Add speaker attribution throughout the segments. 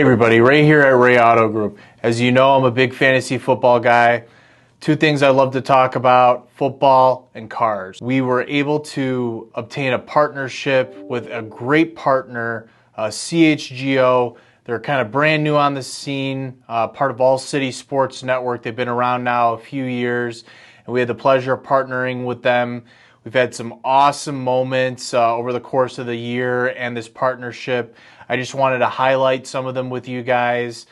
Speaker 1: Hey everybody, Ray here at Ray Auto Group. As you know, I'm a big fantasy football guy. Two things I love to talk about, football and cars. We were able to obtain a partnership with a great partner, CHGO. They're kind of brand new on the scene, part of All City Sports Network. They've been around now a few years, and we had the pleasure of partnering with them. We've had some awesome moments over the course of the year and this partnership. I just wanted to highlight some of them with you guys.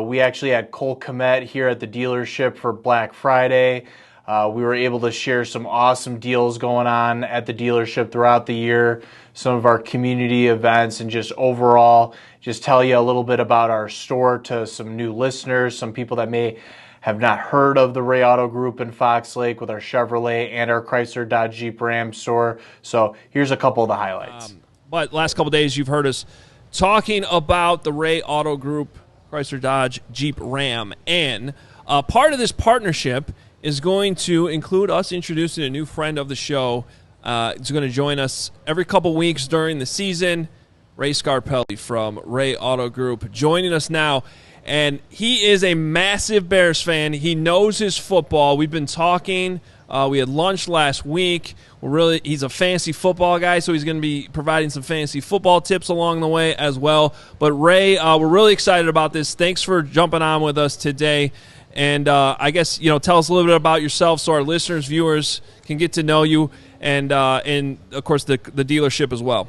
Speaker 1: We actually had Cole Kmet here at the dealership for Black Friday. We were able to share some awesome deals going on at the dealership throughout the year, some of our community events, and just overall just tell you a little bit about our store to some new listeners, some people that may have not heard of the Ray Auto Group in Fox Lake with our Chevrolet and our Chrysler, Dodge, Jeep, Ram store. So here's a couple of the highlights.
Speaker 2: But last couple of days you've heard us talking about the Ray Auto Group, Chrysler, Dodge, Jeep, Ram. And part of this partnership is going to include us introducing a new friend of the show. It's going to join us every couple weeks during the season. Ray Scarpelli from Ray Auto Group joining us now. And he is a massive Bears fan. He knows his football. We've been talking. We had lunch last week. He's a fantasy football guy, so he's going to be providing some fantasy football tips along the way as well. But Ray, we're really excited about this. Thanks for jumping on with us today. And I guess, tell us a little bit about yourself so our listeners, viewers can get to know you and of course, the dealership as well.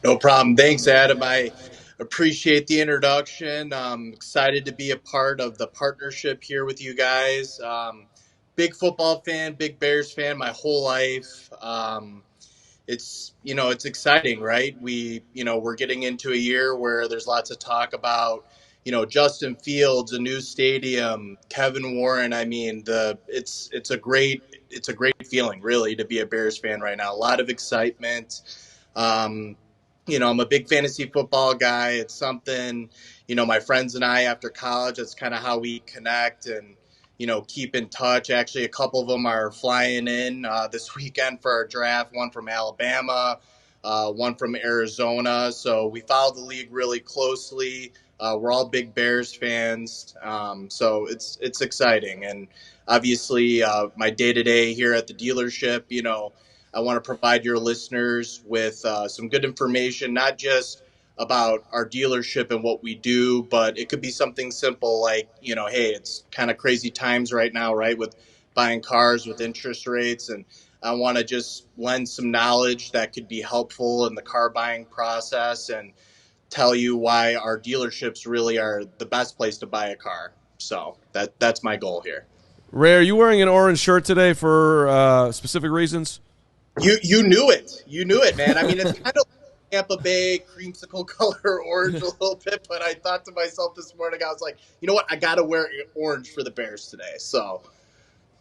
Speaker 3: No problem. Thanks, Adam. I appreciate the introduction. I'm excited to be a part of the partnership here with you guys. Big football fan, big Bears fan my whole life. It's exciting, right? We're getting into a year where there's lots of talk about, Justin Fields, a new stadium, Kevin Warren. I mean, it's a great feeling really to be a Bears fan right now. A lot of excitement. I'm a big fantasy football guy. It's something, my friends and I after college, that's kind of how we connect and, keep in touch. Actually, a couple of them are flying in this weekend for our draft, one from Alabama, one from Arizona. So we follow the league really closely. We're all big Bears fans. So it's exciting. And obviously my day-to-day here at the dealership, I want to provide your listeners with some good information, not just about our dealership and what we do, but it could be something simple like, hey, it's kind of crazy times right now, right, with buying cars with interest rates. And I want to just lend some knowledge that could be helpful in the car buying process and tell you why our dealerships really are the best place to buy a car. So that's my goal here.
Speaker 4: Ray, are you wearing an orange shirt today for specific reasons?
Speaker 3: You knew it. You knew it, man. I mean, it's kind of Tampa Bay creamsicle color orange a little bit, but I thought to myself this morning, I was like, you know what? I got to wear orange for the Bears today. So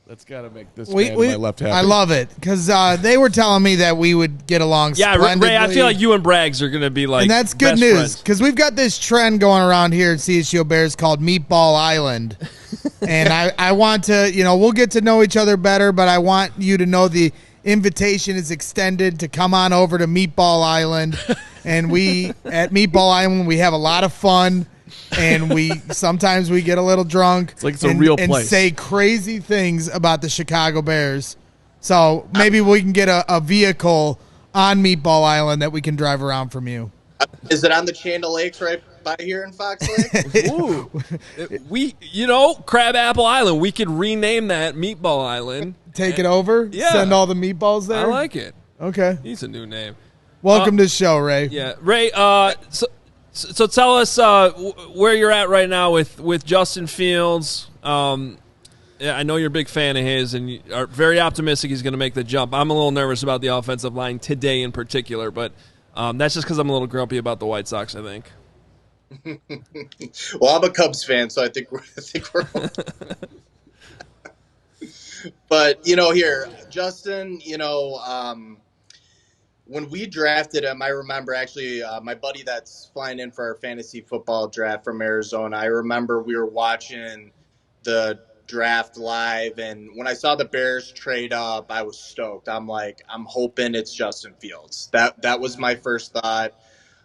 Speaker 4: that's got to make this man my left happy.
Speaker 5: I love it because they were telling me that we would get along splendidly.
Speaker 2: Ray, I feel like you and Braggs are going to be like,
Speaker 5: and that's good news because we've got this trend going around here at CHGO Bears called Meatball Island. And I want to, we'll get to know each other better, but I want you to know the invitation is extended to come on over to Meatball Island. And at Meatball Island, we have a lot of fun. And sometimes we get a little drunk.
Speaker 4: It's like it's a real place.
Speaker 5: And say crazy things about the Chicago Bears. So maybe we can get a vehicle on Meatball Island that we can drive around from you.
Speaker 3: Is it on the Chain of Lakes right by here in Fox Lake?
Speaker 2: Ooh. Crab Apple Island. We could rename that Meatball Island.
Speaker 5: Take it over?
Speaker 2: Yeah.
Speaker 5: Send all the meatballs there?
Speaker 2: I like it.
Speaker 5: Okay.
Speaker 2: Needs a new name.
Speaker 5: Welcome to the show, Ray.
Speaker 2: Yeah. Ray, so tell us where you're at right now with Justin Fields. I know you're a big fan of his and you are very optimistic he's going to make the jump. I'm a little nervous about the offensive line today in particular, but that's just because I'm a little grumpy about the White Sox, I think.
Speaker 3: Well, I'm a Cubs fan, so I think we're But, here, Justin, when we drafted him, I remember actually my buddy that's flying in for our fantasy football draft from Arizona, I remember we were watching the draft live, and when I saw the Bears trade up, I was stoked. I'm like, I'm hoping it's Justin Fields. That was my first thought.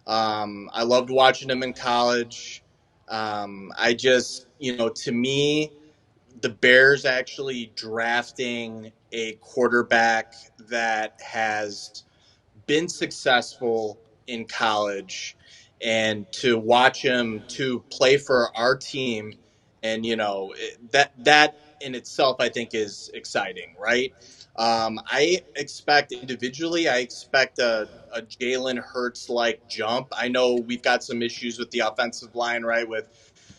Speaker 3: I loved watching him in college. I just, to me, the Bears actually drafting a quarterback that has been successful in college, and to watch him to play for our team, and that in itself I think is exciting, right? I expect individually, I expect a Jalen Hurts like jump. I know we've got some issues with the offensive line, right, with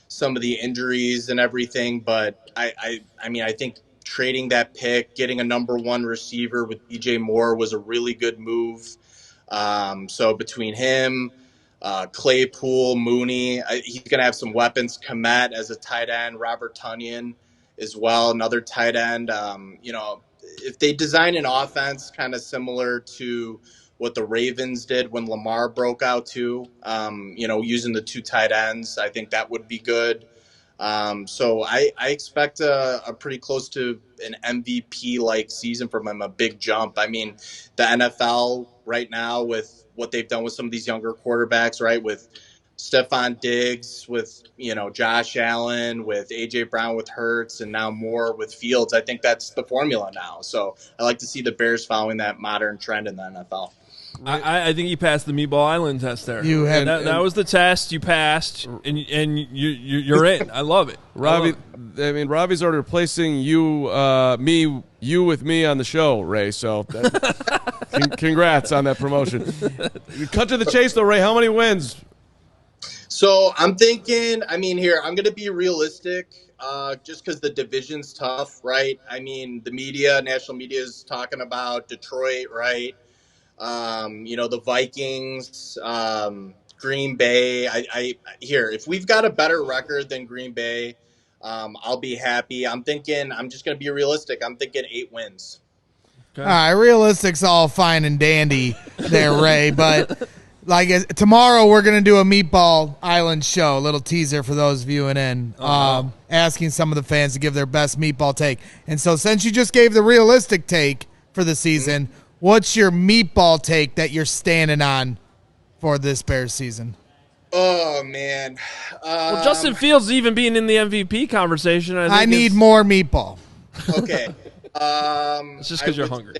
Speaker 3: some of the injuries and everything, but I mean, I think trading that pick, getting a number one receiver with DJ Moore was a really good move. So between him, Claypool, Mooney, he's going to have some weapons. Komet as a tight end, Robert Tunyon as well, another tight end. If they design an offense kind of similar to what the Ravens did when Lamar broke out too, using the two tight ends, I think that would be good. So I expect a pretty close to an MVP-like season from him, a big jump. I mean, the NFL right now with what they've done with some of these younger quarterbacks, right, with Stephon Diggs, with, Josh Allen, with A.J. Brown, with Hurts, and now Moore with Fields, I think that's the formula now. So I like to see the Bears following that modern trend in the NFL.
Speaker 2: I think you passed the Meatball Island test there.
Speaker 5: You had
Speaker 2: that was the test. You passed, and you're in. I love it,
Speaker 4: Robbie. I mean, Robbie's already replacing you with me on the show, Ray. So, congrats on that promotion. Cut to the chase, though, Ray. How many wins?
Speaker 3: So I'm thinking. I mean, here I'm going to be realistic. Just because the division's tough, right? I mean, the media, national media is talking about Detroit, right? The Vikings, Green Bay. I here, if we've got a better record than Green Bay, I'll be happy. I'm thinking, I'm just going to be realistic. I'm thinking 8 wins.
Speaker 5: All right, realistic's all fine and dandy there, Ray, but tomorrow we're going to do a Meatball Island show, a little teaser for those viewing in, asking some of the fans to give their best meatball take. And so since you just gave the realistic take for the season, what's your meatball take that you're standing on for this Bears season?
Speaker 3: Oh, man.
Speaker 2: Well, Justin Fields even being in the MVP conversation, I
Speaker 5: need more meatball.
Speaker 3: Okay.
Speaker 2: It's just because you're hungry.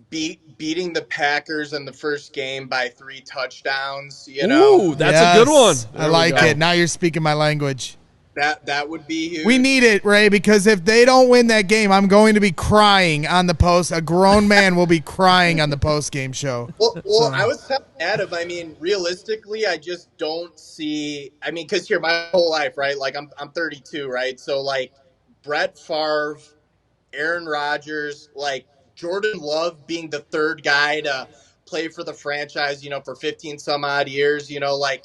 Speaker 3: Beating the Packers in the first game by 3 touchdowns.
Speaker 2: Ooh, that's a good one.
Speaker 5: I like it. Now you're speaking my language.
Speaker 3: That would be huge.
Speaker 5: We need it, Ray, because if they don't win that game, I'm going to be crying on the post. A grown man will be crying on the post-game show.
Speaker 3: Well, I was telling Adam, I mean, realistically, I just don't see – I mean, because here, my whole life, right, like I'm 32, right? So, like, Brett Favre, Aaron Rodgers, like Jordan Love being the third guy to play for the franchise, for 15 some odd years, like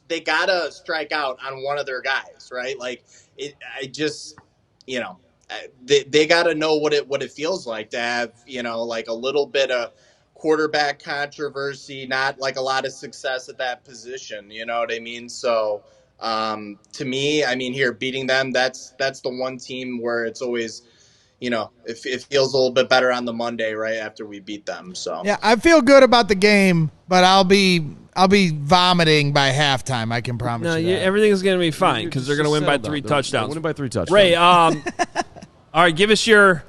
Speaker 3: they gotta strike out on one of their guys, right? Like they gotta know what it feels like to have, like a little bit of quarterback controversy, not like a lot of success at that position. You know what I mean? So to me, I mean, here beating them, that's the one team where it's always, it feels a little bit better on the Monday right after we beat them. So
Speaker 5: yeah, I feel good about the game, but I'll be vomiting by halftime. I can promise you that.
Speaker 2: Everything's going to be fine because they're going to win by 3 touchdowns.
Speaker 4: Winning by 3 touchdowns.
Speaker 2: Ray, all right, give us your.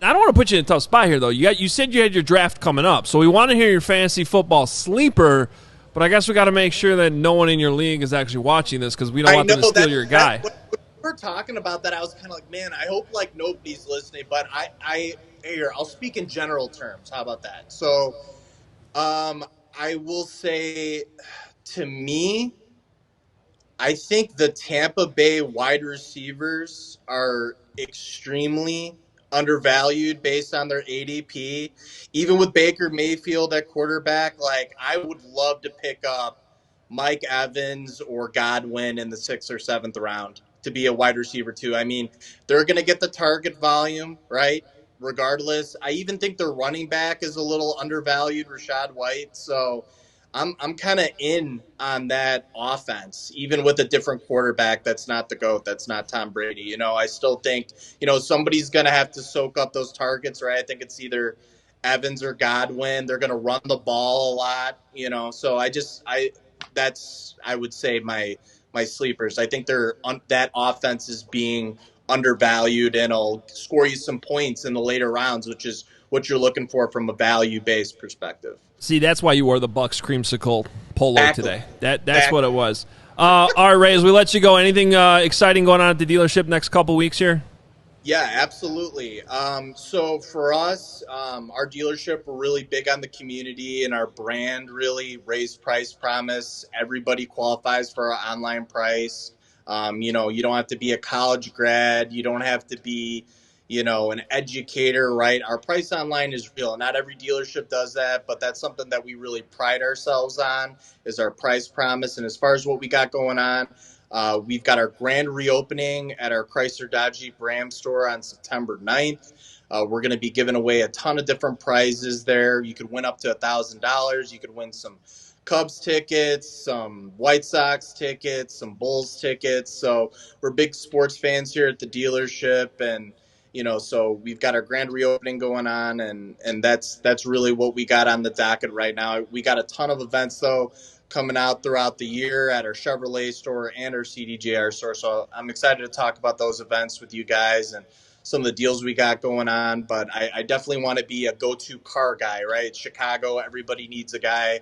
Speaker 2: I don't want to put you in a tough spot here though. You said you had your draft coming up, so we want to hear your fantasy football sleeper. But I guess we got to make sure that no one in your league is actually watching this because we don't want them to steal your guy.
Speaker 3: When we were talking about that, I was kind of like, man, I hope like nobody's listening. But I'll speak in general terms. How about that? So, I will say, to me, I think the Tampa Bay wide receivers are extremely undervalued based on their ADP. Even with Baker Mayfield at quarterback, like I would love to pick up Mike Evans or Godwin in the 6th or 7th round to be a wide receiver too. I mean, they're going to get the target volume, right? Regardless, I even think their running back is a little undervalued, Rashad White. So I'm kind of in on that offense, even with a different quarterback. That's not the GOAT. That's not Tom Brady. I still think, somebody's going to have to soak up those targets, right? I think it's either Evans or Godwin. They're going to run the ball a lot, So I would say my sleepers. I think that offense is being undervalued and it'll score you some points in the later rounds, which is what you're looking for from a value-based perspective.
Speaker 2: See, that's why you wore the Bucks creamsicle polo
Speaker 3: Exactly.
Speaker 2: today. That's what it was. All right, Ray, as we let you go, anything exciting going on at the dealership next couple weeks here?
Speaker 3: Yeah, absolutely. So for us, our dealership, we're really big on the community and our brand, really raise price promise. Everybody qualifies for our online price. You don't have to be a college grad. You don't have to be, an educator, right? Our price online is real. Not every dealership does that, but that's something that we really pride ourselves on is our price promise. And as far as what we got going on, we've got our grand reopening at our Chrysler Dodge Jeep Ram store on September 9th. We're going to be giving away a ton of different prizes there. You could win up to $1,000. You could win some Cubs tickets, some White Sox tickets, some Bulls tickets. So we're big sports fans here at the dealership, and so we've got our grand reopening going on, and that's really what we got on the docket right now. We got a ton of events though coming out throughout the year at our Chevrolet store and our CDJR store. So I'm excited to talk about those events with you guys and some of the deals we got going on. But I definitely want to be a go-to car guy, right? Chicago, everybody needs a guy.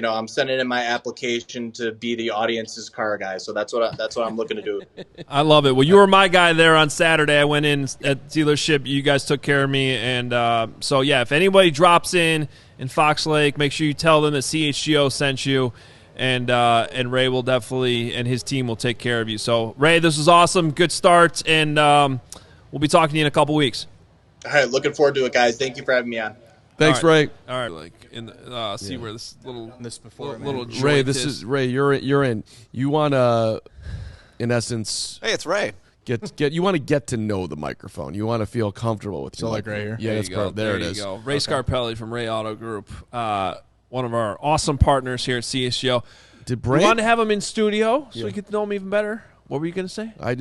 Speaker 3: I'm sending in my application to be the audience's car guy. So that's what I'm looking to do.
Speaker 2: I love it. Well, you were my guy there on Saturday. I went in at dealership. You guys took care of me. And so, yeah, if anybody drops in Fox Lake, make sure you tell them that CHGO sent you. And Ray will definitely, and his team will take care of you. So, Ray, this was awesome. Good start. And we'll be talking to you in a couple weeks.
Speaker 3: All right. Looking forward to it, guys. Thank you for having me on.
Speaker 4: Thanks,
Speaker 2: All right.
Speaker 4: Ray.
Speaker 2: All right, see where this little joint
Speaker 4: Ray, this is Ray. You're in. You want to, in essence,
Speaker 6: Hey, it's Ray.
Speaker 4: get. You want to get to know the microphone. You want to feel comfortable with.
Speaker 5: So like right here.
Speaker 4: Yeah, that's perfect. There it is.
Speaker 2: Go. Ray Scarpelli from Ray Auto Group, one of our awesome partners here at CHGO.
Speaker 4: Did
Speaker 2: We
Speaker 4: Brand?
Speaker 2: want to have him in studio so we get to know him even better. What were you going to say?
Speaker 4: I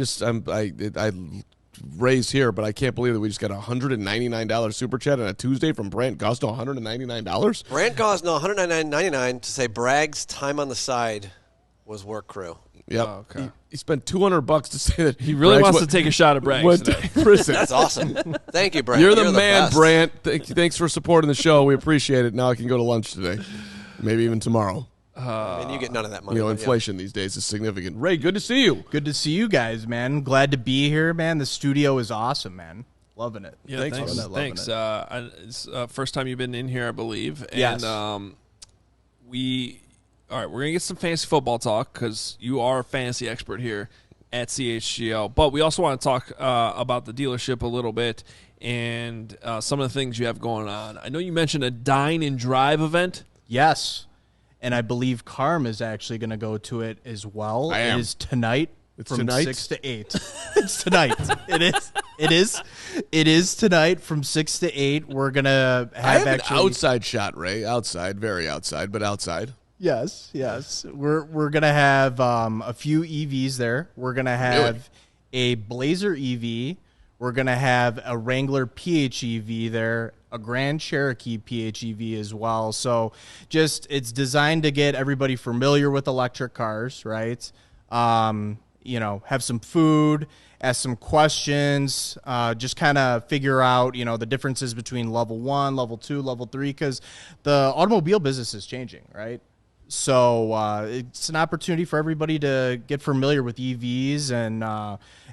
Speaker 4: Ray's here, but I can't believe that we just got a $199 super chat on a Tuesday from Brant Gusto. $199.
Speaker 6: Brant Gosnell, $199.99 to say Bragg's time on the side was work crew.
Speaker 4: Yep.
Speaker 2: Oh, okay.
Speaker 4: He spent $200 to say that
Speaker 2: He really wants to take a shot at Bragg
Speaker 4: went
Speaker 2: today.
Speaker 4: to prison.
Speaker 6: That's awesome. Thank you, Brant.
Speaker 4: You're the man,
Speaker 6: best.
Speaker 4: Brant. Thanks for supporting the show. We appreciate it. Now I can go to lunch today, maybe even tomorrow.
Speaker 6: And you get none of that money. but yeah.
Speaker 4: Inflation these days is significant. Ray, good to see you.
Speaker 7: Good to see you guys, man. Glad to be here, man. The studio is awesome, man. Loving it.
Speaker 2: Yeah,
Speaker 4: Thanks.
Speaker 2: Thanks. It's first time you've been in here, I believe. And
Speaker 7: Yes.
Speaker 2: all right, we're going to get some fantasy football talk because you are a fantasy expert here at CHGO. But we also want to talk about the dealership a little bit and some of the things you have going on. I know you mentioned a dine and drive event.
Speaker 7: Yes. And I believe Carm is actually going to go to it as well.
Speaker 4: I am.
Speaker 7: It is tonight from
Speaker 4: tonight?
Speaker 7: 6 to 8. It's tonight. It is tonight from 6 to 8. We're going to
Speaker 4: I
Speaker 7: have
Speaker 4: have
Speaker 7: actually
Speaker 4: an outside shot, Ray. Outside, very outside, but outside.
Speaker 7: Yes. We're gonna have a few EVs there. We're gonna have a Blazer EV. We're gonna have a Wrangler PHEV there, a Grand Cherokee PHEV as well. So it's designed to get everybody familiar with electric cars, right? Have some food, ask some questions, just kind of figure out, the differences between level 1, level 2, level 3, because the automobile business is changing, right? So it's an opportunity for everybody to get familiar with EVs, and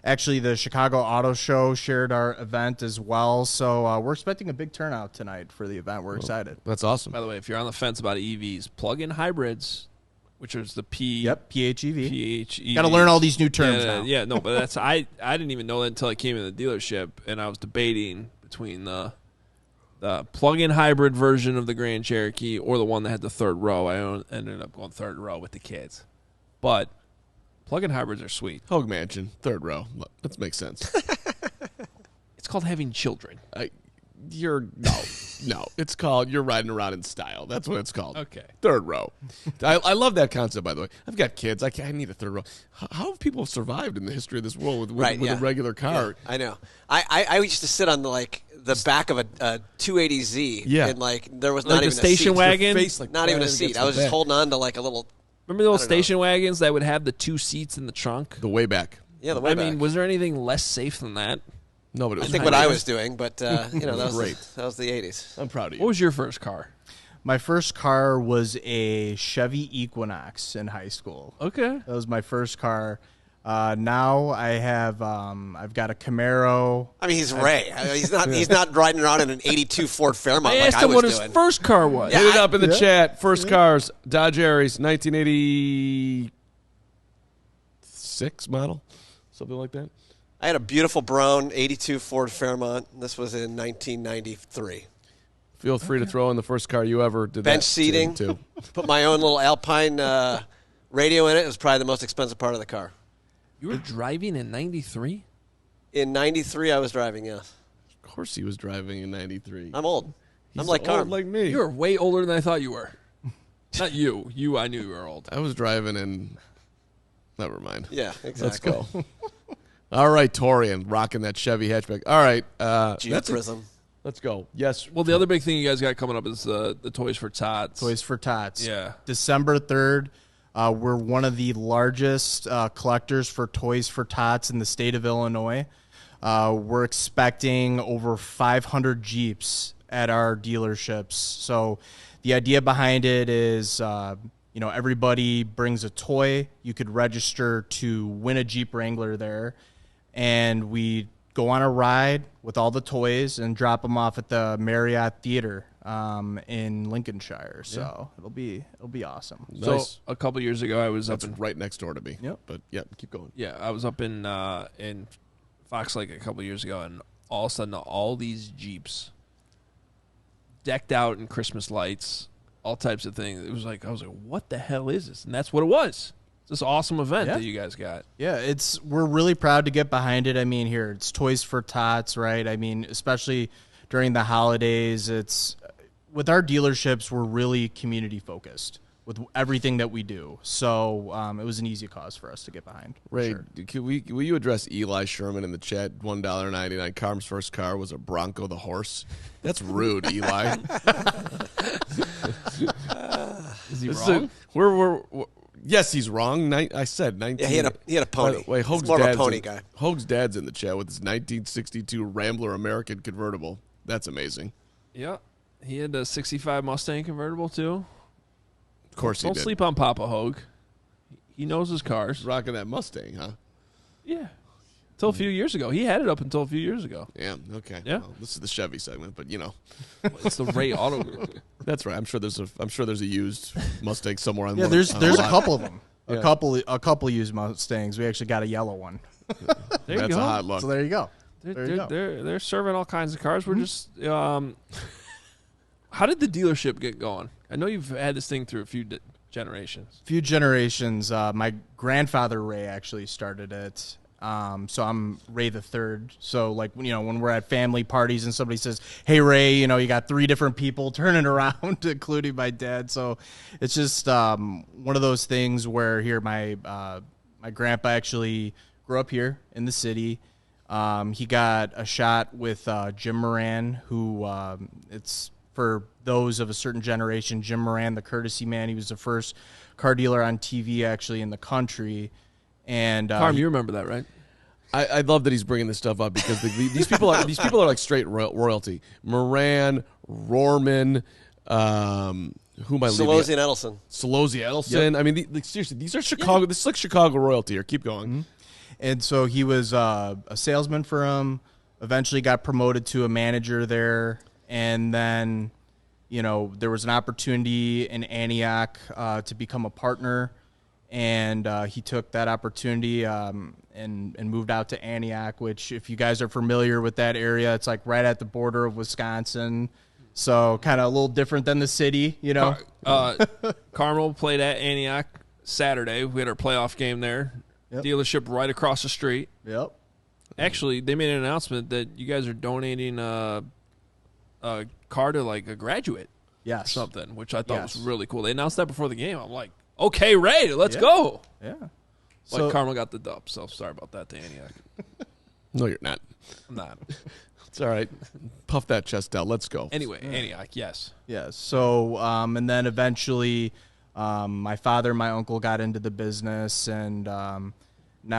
Speaker 7: actually the Chicago Auto Show shared our event as well. So we're expecting a big turnout tonight for the event. We're excited.
Speaker 4: That's awesome.
Speaker 2: By the way, if you're on the fence about EVs, plug-in hybrids, which is the PHEV.
Speaker 7: PHEV. Got to learn all these new terms now.
Speaker 2: Yeah, no, but that's I didn't even know that until I came in the dealership, and I was debating between the plug-in hybrid version of the Grand Cherokee or the one that had the third row. I ended up going third row with the kids. But plug-in hybrids are sweet.
Speaker 4: Hogue Mansion, third row. That makes sense.
Speaker 2: It's called having children.
Speaker 4: No. It's called you're riding around in style. That's what it's called.
Speaker 2: Okay.
Speaker 4: Third row. I love that concept, by the way. I've got kids. I need a third row. How have people survived in the history of this world with a regular car?
Speaker 6: Yeah, I know. I used to sit on the back of a 280Z.
Speaker 4: Yeah.
Speaker 6: And like there was
Speaker 2: Like
Speaker 6: not
Speaker 2: the
Speaker 6: even
Speaker 2: station
Speaker 6: a seat.
Speaker 2: wagon?
Speaker 4: Face, like,
Speaker 6: Not even a
Speaker 4: planted
Speaker 6: seat.
Speaker 4: against
Speaker 6: I was
Speaker 4: the
Speaker 6: just
Speaker 4: back.
Speaker 6: holding on to like a little.
Speaker 2: Remember those
Speaker 6: I don't know.
Speaker 2: station wagons that would have the 2 seats in the trunk?
Speaker 4: The way back.
Speaker 6: Yeah, the way
Speaker 2: I
Speaker 6: back.
Speaker 2: mean, was there anything less safe than that?
Speaker 4: No, but it
Speaker 6: I
Speaker 4: was
Speaker 6: think what I was doing, but that was
Speaker 4: great.
Speaker 6: that was the 80s.
Speaker 4: I'm proud of you.
Speaker 2: What was your first car?
Speaker 7: My first car was a Chevy Equinox in high school.
Speaker 2: Okay.
Speaker 7: That was my first car. Now I have I've got a Camaro.
Speaker 6: I mean, he's Ray. He's not riding around in an '82 Ford Fairmont
Speaker 2: I
Speaker 6: like
Speaker 2: asked
Speaker 6: I
Speaker 2: him
Speaker 6: was
Speaker 2: what his
Speaker 6: doing.
Speaker 2: first car was.
Speaker 4: Hit it up in the chat. First cars, Dodge Aries, 1986 model, something like that.
Speaker 6: I had a beautiful brown '82 Ford Fairmont. This was in 1993.
Speaker 4: Feel free to throw in the first car you ever did.
Speaker 6: Bench
Speaker 4: that
Speaker 6: seating.
Speaker 4: too.
Speaker 6: Put my own little Alpine radio in it. It was probably the most expensive part of the car.
Speaker 2: You were driving in 93?
Speaker 6: In '93, I was driving. Yes,
Speaker 4: Of course, he was driving in '93.
Speaker 6: I'm old. I'm
Speaker 4: He's
Speaker 6: like
Speaker 4: old
Speaker 6: Carm.
Speaker 4: like me.
Speaker 2: You were way older than I thought you were. Not you. You, I knew you were old.
Speaker 4: I was driving in. Never mind.
Speaker 6: Yeah, exactly.
Speaker 4: Let's go. All right, Torian, rocking that Chevy hatchback. All right,
Speaker 6: Jeep
Speaker 4: that's it.
Speaker 6: Prism.
Speaker 4: Let's go. Yes.
Speaker 2: Well, the other big thing you guys got coming up is the Toys for Tots.
Speaker 7: Toys for Tots.
Speaker 2: Yeah.
Speaker 7: December 3rd. We're one of the largest collectors for Toys for Tots in the state of Illinois. We're expecting over 500 Jeeps at our dealerships. So the idea behind it is, everybody brings a toy. You could register to win a Jeep Wrangler there. And we go on a ride with all the toys and drop them off at the Marriott Theater in Lincolnshire. So it'll be awesome.
Speaker 2: So
Speaker 4: Nice.
Speaker 2: a couple years ago, I was
Speaker 4: That's
Speaker 2: up in
Speaker 4: right next door to me.
Speaker 7: Yep.
Speaker 4: But yeah, keep going.
Speaker 2: I was up in Fox Lake a couple years ago, and all of a sudden, all these Jeeps decked out in Christmas lights, all types of things. I was like, what the hell is this? And that's what it was. It's this awesome event
Speaker 7: Yeah.
Speaker 2: that you guys got.
Speaker 7: Yeah, we're really proud to get behind it. I mean, here it's Toys for Tots, right? I mean, especially during the holidays, it's with our dealerships, we're really community focused with everything that we do. So it was an easy cause for us to get behind. for
Speaker 4: Ray,
Speaker 7: sure.
Speaker 4: will you address Eli Sherman in the chat? $1.99. Carm's first car was a Bronco the horse. That's rude, Eli.
Speaker 2: Is he wrong?
Speaker 4: We're yes, he's wrong. I said 19.
Speaker 6: Yeah, he had a pony.
Speaker 4: Wait,
Speaker 6: He's
Speaker 4: Hoag's
Speaker 6: more of a
Speaker 4: dad's
Speaker 6: pony guy.
Speaker 4: Hoag's dad's in the chat with his 1962 Rambler American convertible. That's amazing.
Speaker 2: Yeah. He had a 65 Mustang convertible, too.
Speaker 4: Of course
Speaker 2: Don't
Speaker 4: he did.
Speaker 2: sleep on Papa Hoag. He knows his cars.
Speaker 4: Rocking that Mustang, huh?
Speaker 2: Yeah. Until a few years ago. He had it up until a few years ago.
Speaker 4: Yeah. Okay.
Speaker 2: Yeah.
Speaker 4: Well, this is the Chevy segment, but
Speaker 2: It's the Ray Auto Group.
Speaker 4: that's right. I'm sure there's a used Mustang somewhere on.
Speaker 7: Yeah,
Speaker 4: one-
Speaker 7: there's
Speaker 4: on
Speaker 7: a
Speaker 4: lot.
Speaker 7: couple of them.
Speaker 4: Yeah.
Speaker 7: A couple used Mustangs. We actually got a yellow one.
Speaker 2: There you
Speaker 4: That's
Speaker 2: go.
Speaker 4: a hot look.
Speaker 7: So there you go. There you go.
Speaker 2: They're serving all kinds of cars. We're just how did the dealership get going? I know you've had this thing through a few generations.
Speaker 7: Few generations. My grandfather Ray actually started it. So I'm Ray the third. So like when we're at family parties and somebody says, "Hey Ray," you got 3 different people turning around, including my dad. So it's just one of those things where here my grandpa actually grew up here in the city. He got a shot with Jim Moran, who it's for those of a certain generation. Jim Moran, the courtesy man. He was the first car dealer on TV actually in the country. And
Speaker 2: Carm, you remember that, right?
Speaker 4: I love that he's bringing this stuff up because these people are like straight royalty. Moran, Rorman, who am I leaving?
Speaker 6: Solozzi and Edelson.
Speaker 4: Solozzi Edelson. Yep. I mean, seriously, these are Chicago. Yeah. This is like Chicago royalty here. Keep going.
Speaker 7: Mm-hmm. And so he was a salesman for him. Eventually, got promoted to a manager there, and then, there was an opportunity in Antioch to become a partner. And he took that opportunity and moved out to Antioch, which, if you guys are familiar with that area, it's like right at the border of Wisconsin. So kind of a little different than the city,
Speaker 2: Carmel played at Antioch Saturday. We had our playoff game there.
Speaker 7: Yep.
Speaker 2: Dealership right across the street.
Speaker 7: Yep.
Speaker 2: Actually, they made an announcement that you guys are donating a car to like a graduate or something, which I thought was really cool. They announced that before the game. I'm like, okay, Ray, let's go.
Speaker 7: Yeah.
Speaker 2: But Carmel got the dub, so sorry about that to Antioch.
Speaker 4: No, you're not.
Speaker 2: I'm not.
Speaker 4: It's all right. Puff that chest out. Let's go.
Speaker 2: Anyway, Antioch, yes.
Speaker 7: Yeah. So, and then eventually, my father and my uncle got into the business, and now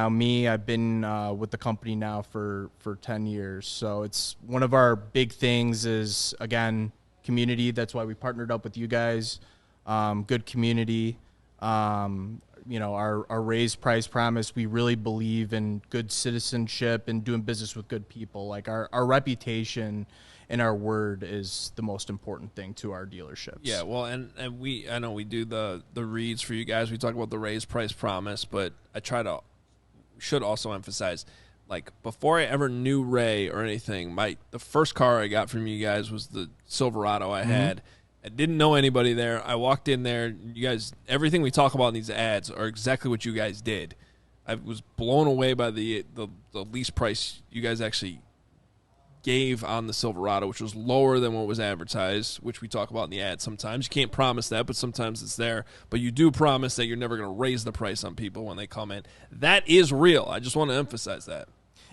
Speaker 7: I've been with the company now for 10 years. So it's one of our big things is, again, community. That's why we partnered up with you guys. Good community. Our raised price promise, we really believe in good citizenship and doing business with good people. Like our reputation and our word is the most important thing to our dealerships.
Speaker 2: Yeah, well, and I know we do the reads for you guys. We talk about the raised price promise, but should also emphasize, like, before I ever knew Ray or anything, the first car I got from you guys was the Silverado I had. I didn't know anybody there. I walked in there. You guys, everything we talk about in these ads are exactly what you guys did. I was blown away by the lease price you guys actually gave on the Silverado, which was lower than what was advertised, which we talk about in the ad sometimes. You can't promise that, but sometimes it's there. But you do promise that you're never going to raise the price on people when they come in. That is real. I just want to emphasize that.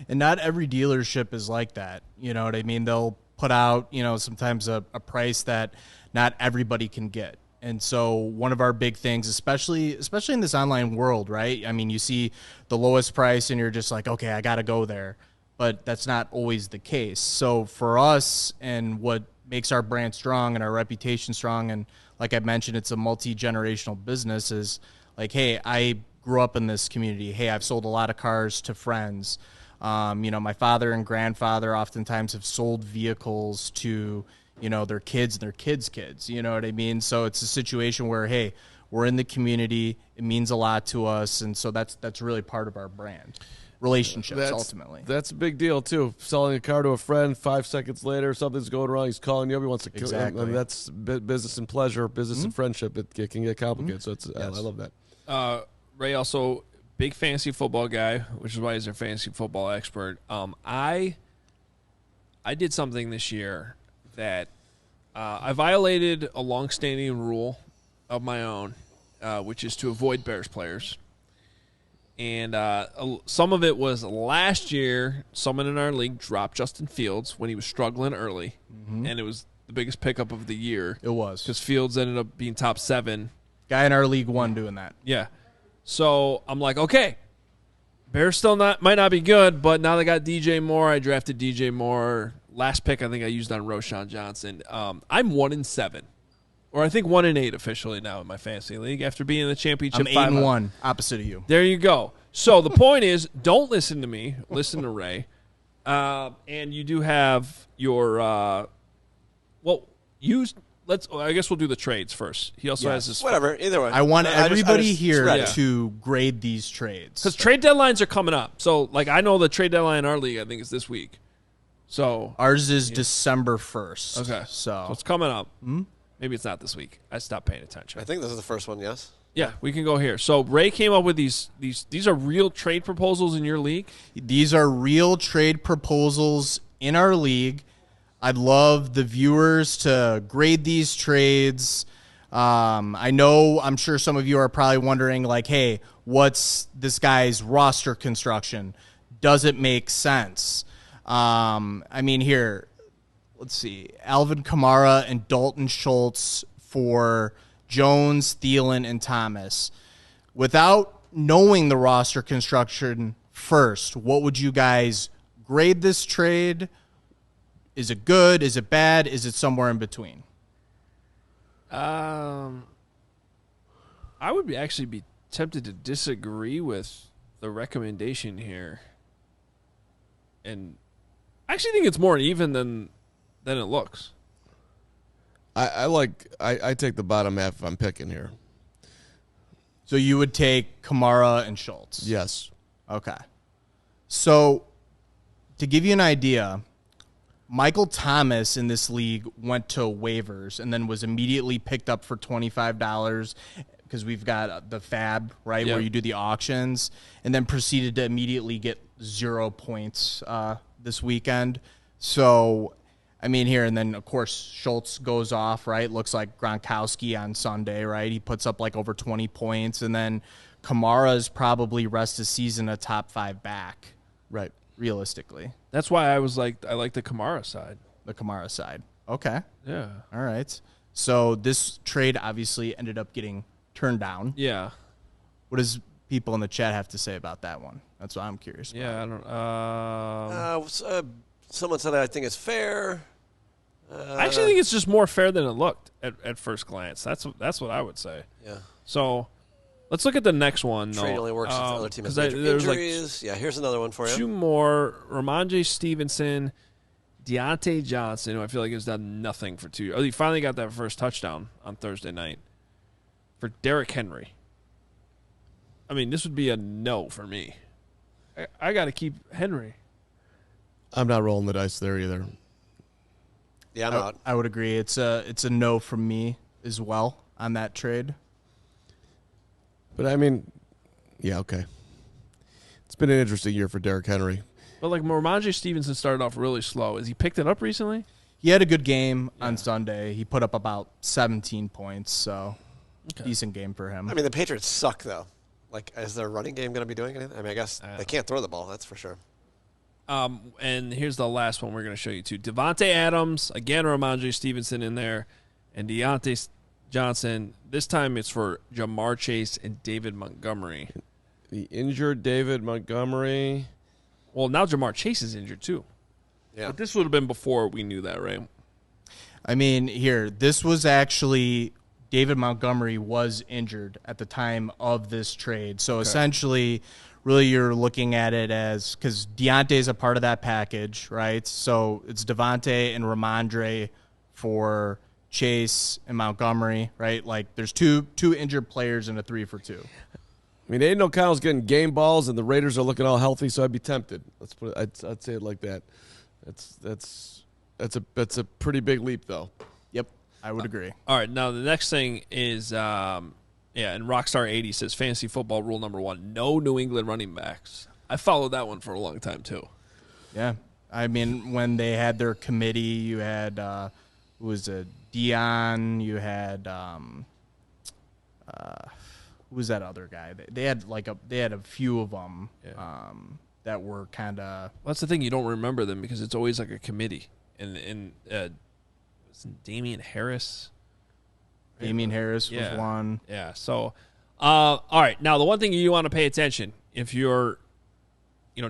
Speaker 7: And not every dealership is like that. You know what I mean? They'll put out, sometimes a price that not everybody can get. And so one of our big things, especially in this online world, right? I mean, you see the lowest price and you're just like, okay, I got to go there. But that's not always the case. So for us, and what makes our brand strong and our reputation strong, and like I mentioned, it's a multi-generational business, is like, hey, I grew up in this community. Hey, I've sold a lot of cars to friends. My father and grandfather oftentimes have sold vehicles to their kids and their kids' kids, you know what I mean? So it's a situation where, hey, we're in the community. It means a lot to us. And so that's really part of our brand. Relationships, ultimately.
Speaker 4: That's a big deal, too. Selling a car to a friend, 5 seconds later, something's going wrong, he's calling you, everyone wants to kill you.
Speaker 7: Exactly.
Speaker 4: I mean, that's business and pleasure, business and friendship. It can get complicated, so I love that.
Speaker 2: Ray also, big fantasy football guy, which is why he's a fantasy football expert. I did something this year that I violated a long-standing rule of my own, which is to avoid Bears players. And some of it was last year, someone in our league dropped Justin Fields when he was struggling early, and it was the biggest pickup of the year.
Speaker 7: It was.
Speaker 2: Because Fields ended up being top 7.
Speaker 7: Guy in our league won doing that.
Speaker 2: Yeah. So I'm like, okay, Bears still might not be good, but now they got DJ Moore. I drafted DJ Moore. Last pick I think I used on Roshan Johnson. I'm 1-7. Or I think 1-8 officially now in my fantasy league after being in the championship.
Speaker 7: I'm 8-1, opposite of you.
Speaker 2: There you go. So the point is, don't listen to me. Listen to Ray. And you do have your I guess we'll do the trades first. He also has this.
Speaker 6: Whatever, either way.
Speaker 7: I want everybody here
Speaker 6: ready.
Speaker 7: to grade these trades.
Speaker 2: Because trade deadlines are coming up. So, I know the trade deadline in our league, I think, is this week. So
Speaker 7: ours is December 1st.
Speaker 2: Okay.
Speaker 7: So
Speaker 2: it's coming up. Maybe it's not this week. I stopped paying attention.
Speaker 6: I think this is the first one, yes?
Speaker 2: Yeah, we can go here. So Ray came up with these are real trade proposals in your league?
Speaker 7: These are real trade proposals in our league. I'd love the viewers to grade these trades. I'm sure some of you are probably wondering, like, hey, what's this guy's roster construction? Does it make sense? Here, let's see. Alvin Kamara and Dalton Schultz for Jones, Thielen, and Thomas. Without knowing the roster construction first, what would you guys grade this trade? Is it good? Is it bad? Is it somewhere in between?
Speaker 2: I would actually be tempted to disagree with the recommendation here. And I actually think it's more even than it looks.
Speaker 4: I take the bottom half if I'm picking here.
Speaker 7: So you would take Kamara and Schultz?
Speaker 4: Yes.
Speaker 7: Okay. So to give you an idea, Michael Thomas in this league went to waivers and then was immediately picked up for $25 because we've got the Fab, right, where you do the auctions, and then proceeded to immediately get 0 points this weekend. So, here, and then, of course, Schultz goes off, right? Looks like Gronkowski on Sunday, right? He puts up over 20 points, and then Kamara's probably rest of season a top 5 back.
Speaker 4: Right.
Speaker 7: realistically.
Speaker 2: That's why I like the Kamara side.
Speaker 7: The Kamara side. Okay.
Speaker 2: Yeah.
Speaker 7: All right. So this trade obviously ended up getting turned down.
Speaker 2: Yeah.
Speaker 7: What does people in the chat have to say about that one? That's what I'm curious about.
Speaker 2: Yeah, I don't.
Speaker 6: Someone said I think it's fair.
Speaker 2: I actually think it's just more fair than it looked at first glance. That's what I would say.
Speaker 6: Yeah.
Speaker 2: So let's look at the next one.
Speaker 6: Trade only works if the other team has
Speaker 2: there's
Speaker 6: injuries. Yeah, here's another one for you.
Speaker 2: Two more: Ramondre Stevenson, Deontay Johnson, who I feel like has done nothing for 2 years. Oh, he finally got that first touchdown on Thursday night for Derrick Henry. I mean, this would be a no for me. I got to keep Henry.
Speaker 4: I'm not rolling the dice there either.
Speaker 6: Yeah, I'm not.
Speaker 7: I would agree. It's a no from me as well on that trade.
Speaker 4: But I mean, yeah, okay. It's been an interesting year for Derrick Henry.
Speaker 2: But like Ramondre Stevenson started off really slow. Has he picked it up recently?
Speaker 7: He had a good game on Sunday. He put up about 17 points, so decent game for him.
Speaker 6: I mean, the Patriots suck, though. Like, is their running game going to be doing anything? I mean, I guess they can't throw the ball, that's for sure.
Speaker 2: And here's the last one we're going to show you, too. Devontae Adams, again, Ramondre Stevenson in there, and Deontay Johnson. This time it's for Jamar Chase and David Montgomery.
Speaker 4: The injured David Montgomery.
Speaker 2: Well, now Jamar Chase is injured, too.
Speaker 6: Yeah.
Speaker 2: But this would have been before we knew that, right?
Speaker 7: I mean, this was actually David Montgomery was injured at the time of this trade. So essentially, really you're looking at it as, because Deontay's a part of that package, right? So it's Devontae and Ramondre for Chase and Montgomery, right? Like there's two injured players in a 3-for-2.
Speaker 4: I mean, Aiden O'Connell's getting game balls, and the Raiders are looking all healthy, so I'd be tempted. Let's put it. I'd say it like that. That's a pretty big leap, though.
Speaker 7: Yep, I would agree.
Speaker 2: All right, now the next thing is, and Rockstar 80 says, fantasy football rule number 1, no New England running backs. I followed that one for a long time, too.
Speaker 7: Yeah. I mean, when they had their committee, you had, who was it, Dion, you had, who was that other guy? They had a few of them that were kind of.
Speaker 2: Well, that's the thing, you don't remember them because it's always like a committee. And Damian Harris.
Speaker 7: Damian Harris was one.
Speaker 2: Yeah. So, all right. Now, the one thing you want to pay attention if you're,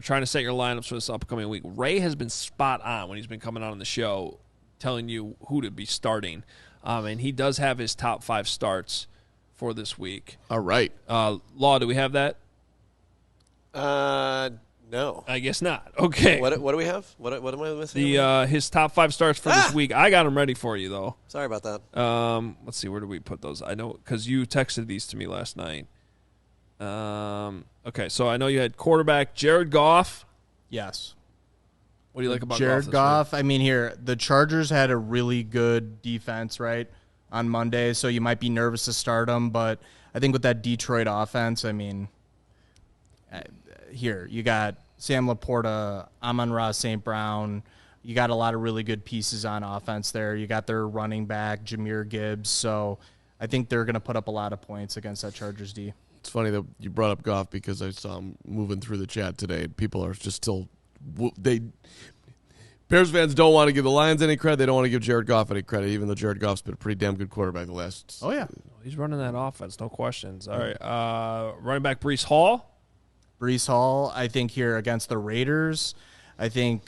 Speaker 2: trying to set your lineups for this upcoming week, Ray has been spot on when he's been coming on the show, telling you who to be starting, and he does have his top 5 starts for this week.
Speaker 4: All right.
Speaker 2: Law, do we have that?
Speaker 6: No.
Speaker 2: I guess not. Okay.
Speaker 6: What do we have? What am I missing?
Speaker 2: His top 5 starts for this week. I got them ready for you, though.
Speaker 6: Sorry about that.
Speaker 2: Let's see. Where do we put those? I know because you texted these to me last night. Okay, so I know you had quarterback Jared Goff.
Speaker 7: Yes.
Speaker 2: What do you like about
Speaker 7: Jared
Speaker 2: Goff?
Speaker 7: I mean, the Chargers had a really good defense, right, on Monday, so you might be nervous to start them, but I think with that Detroit offense, I mean, you got Sam Laporta, Amon-Ra St. Brown. You got a lot of really good pieces on offense there. You got their running back, Jahmyr Gibbs. So I think they're going to put up a lot of points against that Chargers D.
Speaker 4: It's funny that you brought up Goff because I saw him moving through the chat today. People are just still Bears fans don't want to give the Lions any credit. They don't want to give Jared Goff any credit, even though Jared Goff's been a pretty damn good quarterback the last.
Speaker 7: Oh yeah,
Speaker 2: he's running that offense, no questions. All right, running back Breece Hall.
Speaker 7: Breece Hall, I think here against the Raiders, they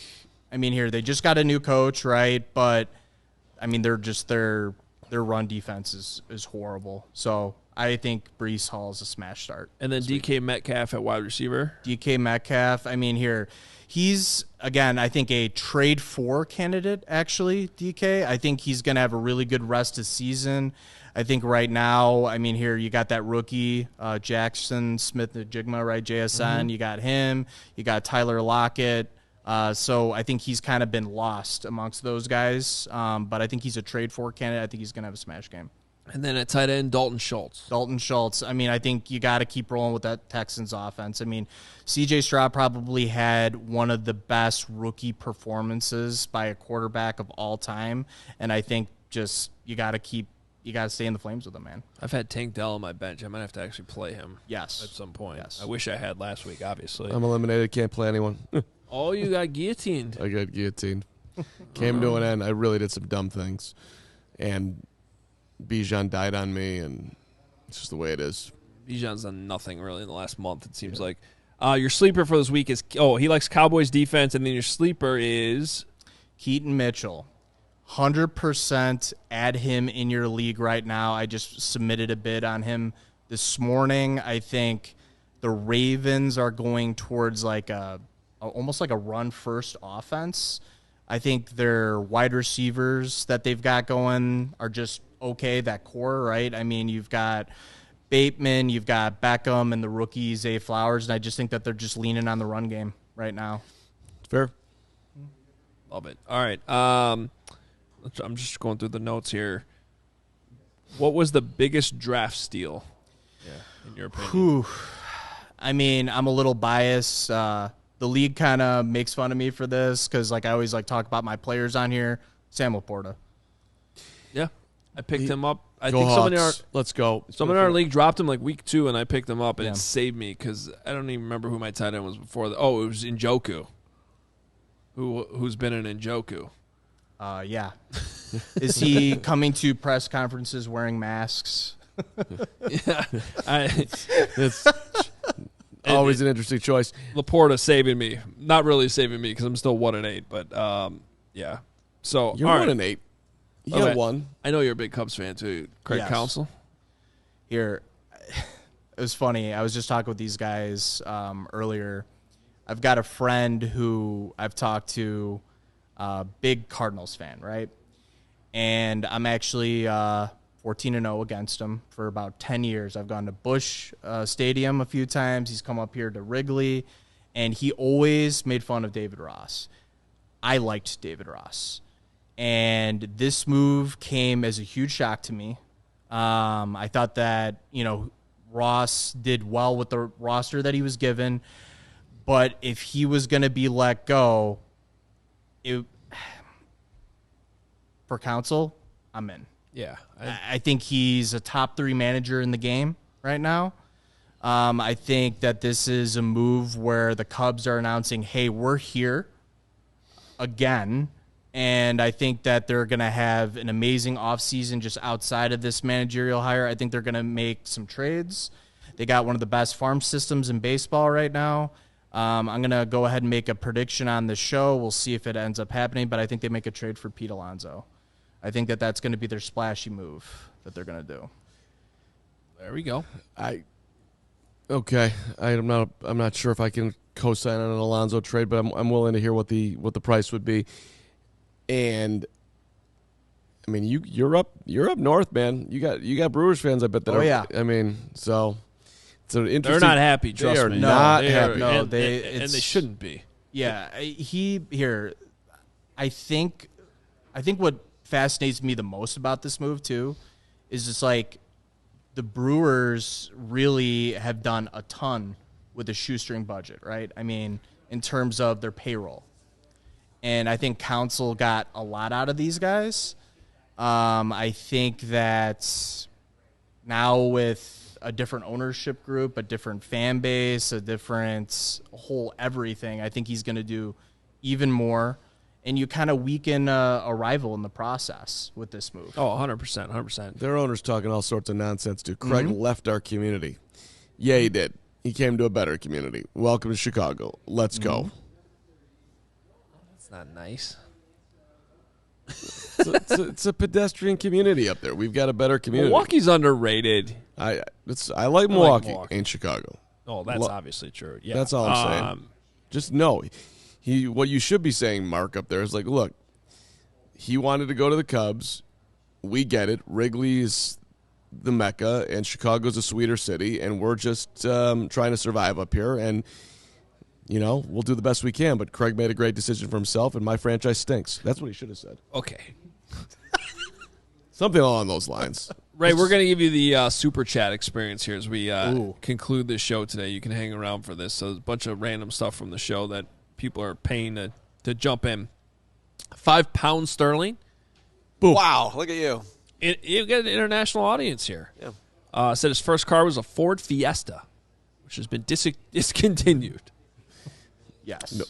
Speaker 7: just got a new coach, right? But I mean, their run defense is horrible. So I think Breece Hall is a smash start.
Speaker 2: And then DK Metcalf at wide receiver.
Speaker 7: DK Metcalf, he's, again, I think a trade for candidate, actually, DK. I think he's going to have a really good rest of season. I think right now, you got that rookie, Jackson Smith-Njigba, right, JSN. Mm-hmm. You got him. You got Tyler Lockett. So I think he's kind of been lost amongst those guys. But I think he's a trade for candidate. I think he's going to have a smash game.
Speaker 2: And then at tight end, Dalton Schultz.
Speaker 7: I think you got to keep rolling with that Texans offense. C.J. Stroud probably had one of the best rookie performances by a quarterback of all time. And I think just you got to stay in the flames with him, man.
Speaker 2: I've had Tank Dell on my bench. I might have to actually play him.
Speaker 7: Yes.
Speaker 2: At some point.
Speaker 7: Yes.
Speaker 2: I wish I had last week, obviously.
Speaker 4: I'm eliminated. Can't play anyone.
Speaker 2: Oh, you got guillotined.
Speaker 4: I got guillotined. Came to an end. I really did some dumb things. And Bijan died on me, and it's just the way it is.
Speaker 2: Bijan's done nothing really in the last month, it seems like. Your sleeper for this week is, he likes Cowboys defense, and then your sleeper is?
Speaker 7: Keaton Mitchell. 100% add him in your league right now. I just submitted a bid on him this morning. I think the Ravens are going towards almost like a run-first offense. I think their wide receivers that they've got going are just okay, that core, right? I mean, you've got Bateman, you've got Beckham, and the rookie Zay Flowers, and I just think that they're just leaning on the run game right now.
Speaker 4: Fair.
Speaker 2: Love it. All right. I'm just going through the notes here. What was the biggest draft steal, in your opinion?
Speaker 7: I mean, I'm a little biased. The league kind of makes fun of me for this because, I always talk about my players on here. Sam Laporta.
Speaker 2: Yeah, I picked him up. I
Speaker 4: Go
Speaker 2: think
Speaker 4: Hawks. Let's go.
Speaker 2: someone in our league dropped him week 2, and I picked him up, and it saved me because I don't even remember who my tight end was before. It was Njoku. Who's been an Njoku?
Speaker 7: Yeah. Is he coming to press conferences wearing masks?
Speaker 2: Yeah,
Speaker 4: It's always an interesting choice.
Speaker 2: Laporta saving me, not really saving me because I'm still 1-8, but yeah. So
Speaker 4: You're
Speaker 2: all right.
Speaker 4: 1-8. You
Speaker 2: Okay.
Speaker 4: got one.
Speaker 2: I know you're a big Cubs fan too, Craig
Speaker 7: Yes.
Speaker 2: Counsell.
Speaker 7: Here, it was funny. I was just talking with these guys earlier. I've got a friend who I've talked to, big Cardinals fan, right? And I'm actually 14-0 against him for about 10 years. I've gone to Busch Stadium a few times. He's come up here to Wrigley, and he always made fun of David Ross. I liked David Ross. And this move came as a huge shock to me. I thought that, Ross did well with the roster that he was given. But if he was going to be let go, for Counsell, I'm in.
Speaker 2: Yeah,
Speaker 7: I think he's a top 3 manager in the game right now. I think that this is a move where the Cubs are announcing, hey, we're here again. And I think that they're going to have an amazing offseason just outside of this managerial hire. I think they're going to make some trades. They got one of the best farm systems in baseball right now. I'm going to go ahead and make a prediction on the show. We'll see if it ends up happening, but I think they make a trade for Pete Alonso. I think that that's going to be their splashy move that they're going to do.
Speaker 2: there we go.
Speaker 4: Okay. I'm not sure if I can co-sign on an Alonso trade, but I'm willing to hear what the price would be. And I mean, you're up north, man. You got Brewers fans, I bet that.
Speaker 7: Oh, yeah.
Speaker 4: I mean, so it's an interesting.
Speaker 2: They're not happy. Trust
Speaker 4: They are
Speaker 2: me.
Speaker 4: not
Speaker 2: They
Speaker 4: happy.
Speaker 7: No,
Speaker 2: and
Speaker 7: they
Speaker 2: they shouldn't be.
Speaker 7: Yeah, I think what fascinates me the most about this move too is just the Brewers really have done a ton with a shoestring budget, right? I mean, in terms of their payroll. And I think Counsell got a lot out of these guys. I think that now with a different ownership group, a different fan base, a different whole everything, I think he's going to do even more. And you kind of weaken a rival in the process with this move.
Speaker 2: Oh, 100%, 100%.
Speaker 4: Their owner's talking all sorts of nonsense, dude. Craig left our community. Yeah, he did. He came to a better community. Welcome to Chicago. Let's go.
Speaker 2: That's not nice.
Speaker 4: It's a pedestrian community up there. We've got a better community.
Speaker 2: Milwaukee's underrated.
Speaker 4: I like Milwaukee.
Speaker 2: Milwaukee.
Speaker 4: Ain't Chicago.
Speaker 2: Oh, that's obviously true. Yeah,
Speaker 4: That's all I'm saying. Just know, what you should be saying, Mark, up there is look, he wanted to go to the Cubs. We get it. Wrigley's the Mecca, and Chicago's a sweeter city, and we're just trying to survive up here, and we'll do the best we can. But Craig made a great decision for himself, and my franchise stinks. That's what he should have said.
Speaker 2: Okay.
Speaker 4: Something along those lines.
Speaker 2: Ray, we're going to give you the super chat experience here as we conclude this show today. You can hang around for this. So there's a bunch of random stuff from the show that people are paying to jump in. £5 sterling.
Speaker 4: Boom.
Speaker 6: Wow, look at you.
Speaker 2: You get an international audience here.
Speaker 6: Yeah.
Speaker 2: Said his first car was a Ford Fiesta, which has been discontinued.
Speaker 7: Yes.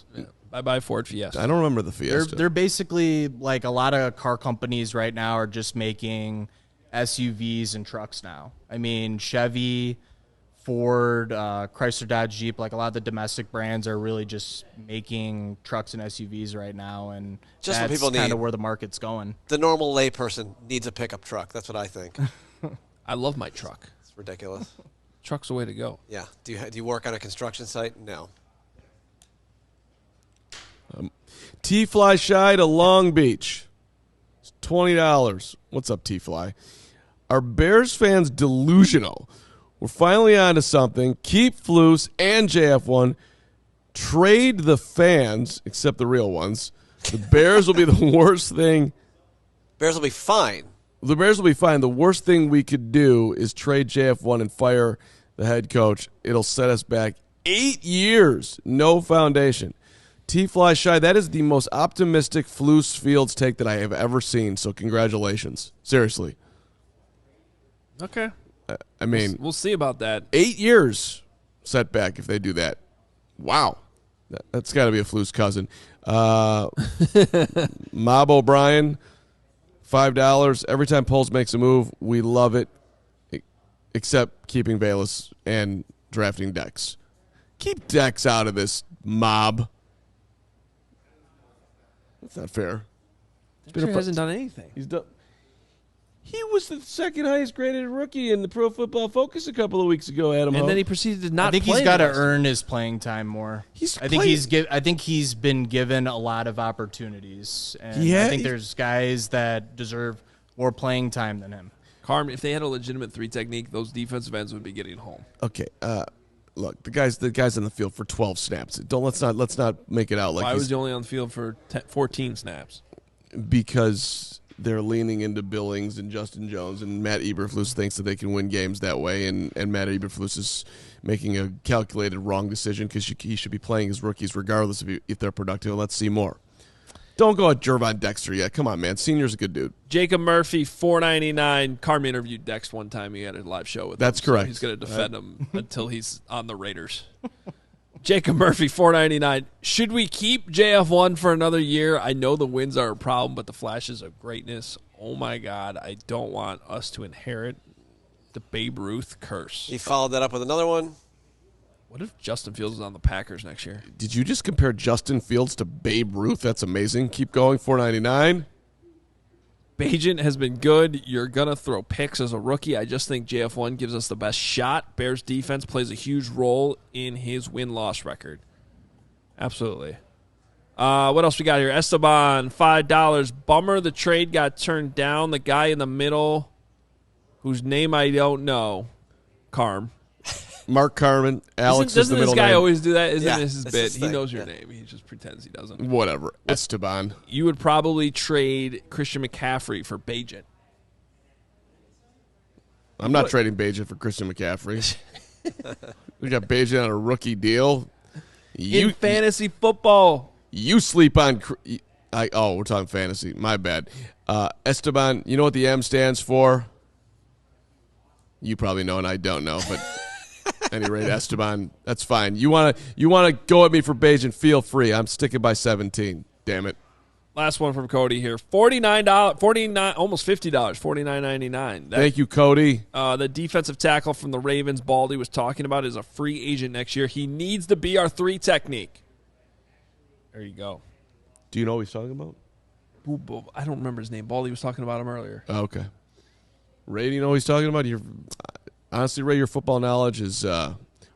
Speaker 2: Bye-bye Ford Fiesta.
Speaker 4: I don't remember the Fiesta.
Speaker 7: They're basically like a lot of car companies right now are just making SUVs and trucks now. I mean, Chevy, Ford, Chrysler, Dodge, Jeep, like a lot of the domestic brands are really just making trucks and SUVs right now, and
Speaker 6: Just what
Speaker 7: that's
Speaker 6: people
Speaker 7: kind
Speaker 6: need.
Speaker 7: of where the market's going.
Speaker 6: The normal layperson needs a pickup truck. That's what I think.
Speaker 2: I love my truck.
Speaker 6: It's ridiculous.
Speaker 2: Truck's the way to go.
Speaker 6: Yeah. Do you work on a construction site? No.
Speaker 4: T-Fly Shy to Long Beach. It's $20. What's up, T-Fly? Are Bears fans delusional? We're finally on to something. Keep Flus and JF1. Trade the fans, except the real ones. The Bears will be the worst thing.
Speaker 6: Bears will be fine.
Speaker 4: The Bears will be fine. The worst thing we could do is trade JF1 and fire the head coach. It'll set us back 8 years. No foundation. T-Fly Shy, that is the most optimistic Flus Fields take that I have ever seen, so congratulations. Seriously.
Speaker 2: Okay.
Speaker 4: I mean,
Speaker 2: We'll see about that.
Speaker 4: 8 years setback if they do that. Wow. That's got to be a Flus cousin. Mob O'Brien, $5. Every time Poles makes a move, we love it, except keeping Bayless and drafting Dex. Keep Dex out of this, Mob. That's not fair.
Speaker 2: He hasn't done anything.
Speaker 4: He's done. He was the second highest graded rookie in the Pro Football Focus a couple of weeks ago, Adam.
Speaker 2: And then he proceeded to not
Speaker 7: I think
Speaker 2: play
Speaker 7: he's got to
Speaker 2: the rest.
Speaker 7: earn his playing time more. I think he's been given a lot of opportunities, and I think there's guys that deserve more playing time than him.
Speaker 2: Carm, if they had a legitimate 3 technique, those defensive ends would be getting home.
Speaker 4: Okay. Look, the guy's on the field for 12 snaps. Let's not make it out like
Speaker 2: Why
Speaker 4: he's
Speaker 2: was he only on the field for 14 snaps?
Speaker 4: because they're leaning into Billings and Justin Jones, and Matt Eberflus thinks that they can win games that way, and Matt Eberflus is making a calculated wrong decision because he should be playing his rookies regardless if they're productive. Let's see more. Don't go at Jervon Dexter yet. Come on, man. Senior's a good dude.
Speaker 2: Jacob Murphy, $4.99. Carm interviewed Dex one time. He had a live show with him.
Speaker 4: That's correct.
Speaker 2: So he's going to defend him until he's on the Raiders. Jacob Murphy, $4.99. Should we keep JF1 for another year? I know the wins are a problem, but the flashes of greatness, oh my God, I don't want us to inherit the Babe Ruth curse.
Speaker 6: He followed that up with another one.
Speaker 2: What if Justin Fields is on the Packers next year?
Speaker 4: Did you just compare Justin Fields to Babe Ruth? That's amazing. Keep going, $4.99.
Speaker 2: Bagent has been good. You're going to throw picks as a rookie. I just think JF1 gives us the best shot. Bears defense plays a huge role in his win-loss record. Absolutely. What else we got here? Esteban, $5. Bummer the trade got turned down. The guy in the middle, whose name I don't know, Carm.
Speaker 4: Mark Carmen. Alex is the
Speaker 2: Doesn't
Speaker 4: middle
Speaker 2: this guy
Speaker 4: name.
Speaker 2: always do that? Isn't
Speaker 6: Yeah,
Speaker 2: this his
Speaker 6: that's
Speaker 2: bit?
Speaker 6: his
Speaker 2: He
Speaker 6: thing.
Speaker 2: knows your
Speaker 6: Yeah.
Speaker 2: name. He just pretends he doesn't.
Speaker 4: Whatever. Esteban.
Speaker 2: You would probably trade Christian McCaffrey for Bagent.
Speaker 4: I'm not trading Bajan for Christian McCaffrey. We got Bajan on a rookie deal.
Speaker 2: In fantasy football.
Speaker 4: You sleep on. We're talking fantasy. My bad. Esteban, you know what the M stands for? You probably know, and I don't know. But at any rate, Esteban, that's fine. You wanna go at me for Bajan? Feel free. I'm sticking by 17. Damn it.
Speaker 2: Last one from Cody here. $49, almost $50, $49.99.
Speaker 4: Thank you, Cody.
Speaker 2: The defensive tackle from the Ravens, Baldy was talking about, is a free agent next year. He needs to be our 3 technique. There you go.
Speaker 4: Do you know what he's talking about?
Speaker 2: I don't remember his name. Baldy was talking about him earlier.
Speaker 4: Oh, okay. Ray, do you know what he's talking about? Honestly, Ray, your football knowledge is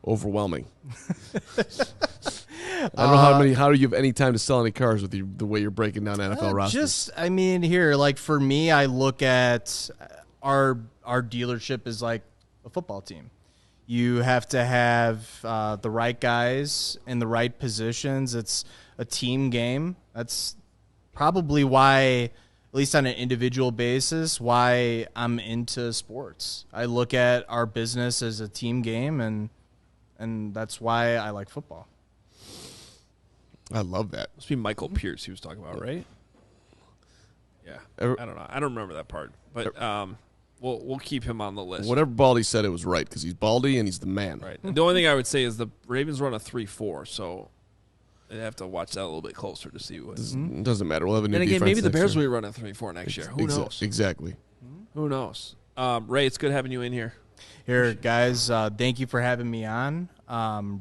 Speaker 4: overwhelming. I don't know how do you have any time to sell any cars with the way you're breaking down NFL rosters?
Speaker 7: Like for me, I look at our dealership is like a football team. You have to have the right guys in the right positions. It's a team game. That's probably why, at least on an individual basis, why I'm into sports. I look at our business as a team game, and that's why I like football.
Speaker 4: I love that.
Speaker 2: Must be Michael Pierce he was talking about, right? Yeah. I don't know. I don't remember that part. But we'll keep him on the list.
Speaker 4: Whatever Baldy said, it was right because he's Baldy and he's the man.
Speaker 2: Right. The only thing I would say is the Ravens run a 3-4, so I'd have to watch that a little bit closer to see what.
Speaker 4: It doesn't matter. We'll have a new
Speaker 2: And again,
Speaker 4: defense
Speaker 2: maybe the
Speaker 4: next
Speaker 2: Bears
Speaker 4: year.
Speaker 2: will be running 3-4 next year. Who knows?
Speaker 4: Exactly.
Speaker 2: Who knows? Ray, it's good having you in here.
Speaker 7: Here, guys, thank you for having me on.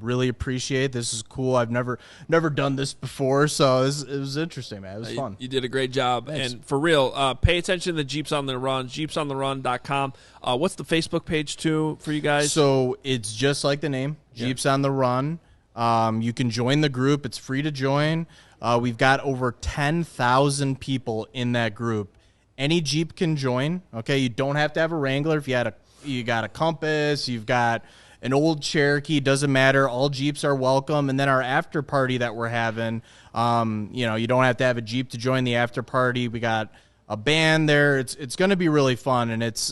Speaker 7: Really appreciate it. This is cool. I've never done this before, so it was interesting, man. It was fun.
Speaker 2: You did a great job.
Speaker 7: Thanks.
Speaker 2: And for real, pay attention to the Jeeps on the Run, jeepsontherun.com. What's the Facebook page, too, for you guys?
Speaker 7: So it's just like the name, Jeeps on the Run. You can join the group. It's free to join. We've got over 10,000 people in that group. Any Jeep can join. Okay, you don't have to have a Wrangler. If you got a Compass, you've got an old Cherokee, doesn't matter. All Jeeps are welcome. And then our after party that we're having, you don't have to have a Jeep to join the after party. We got a band there. It's going to be really fun, and it's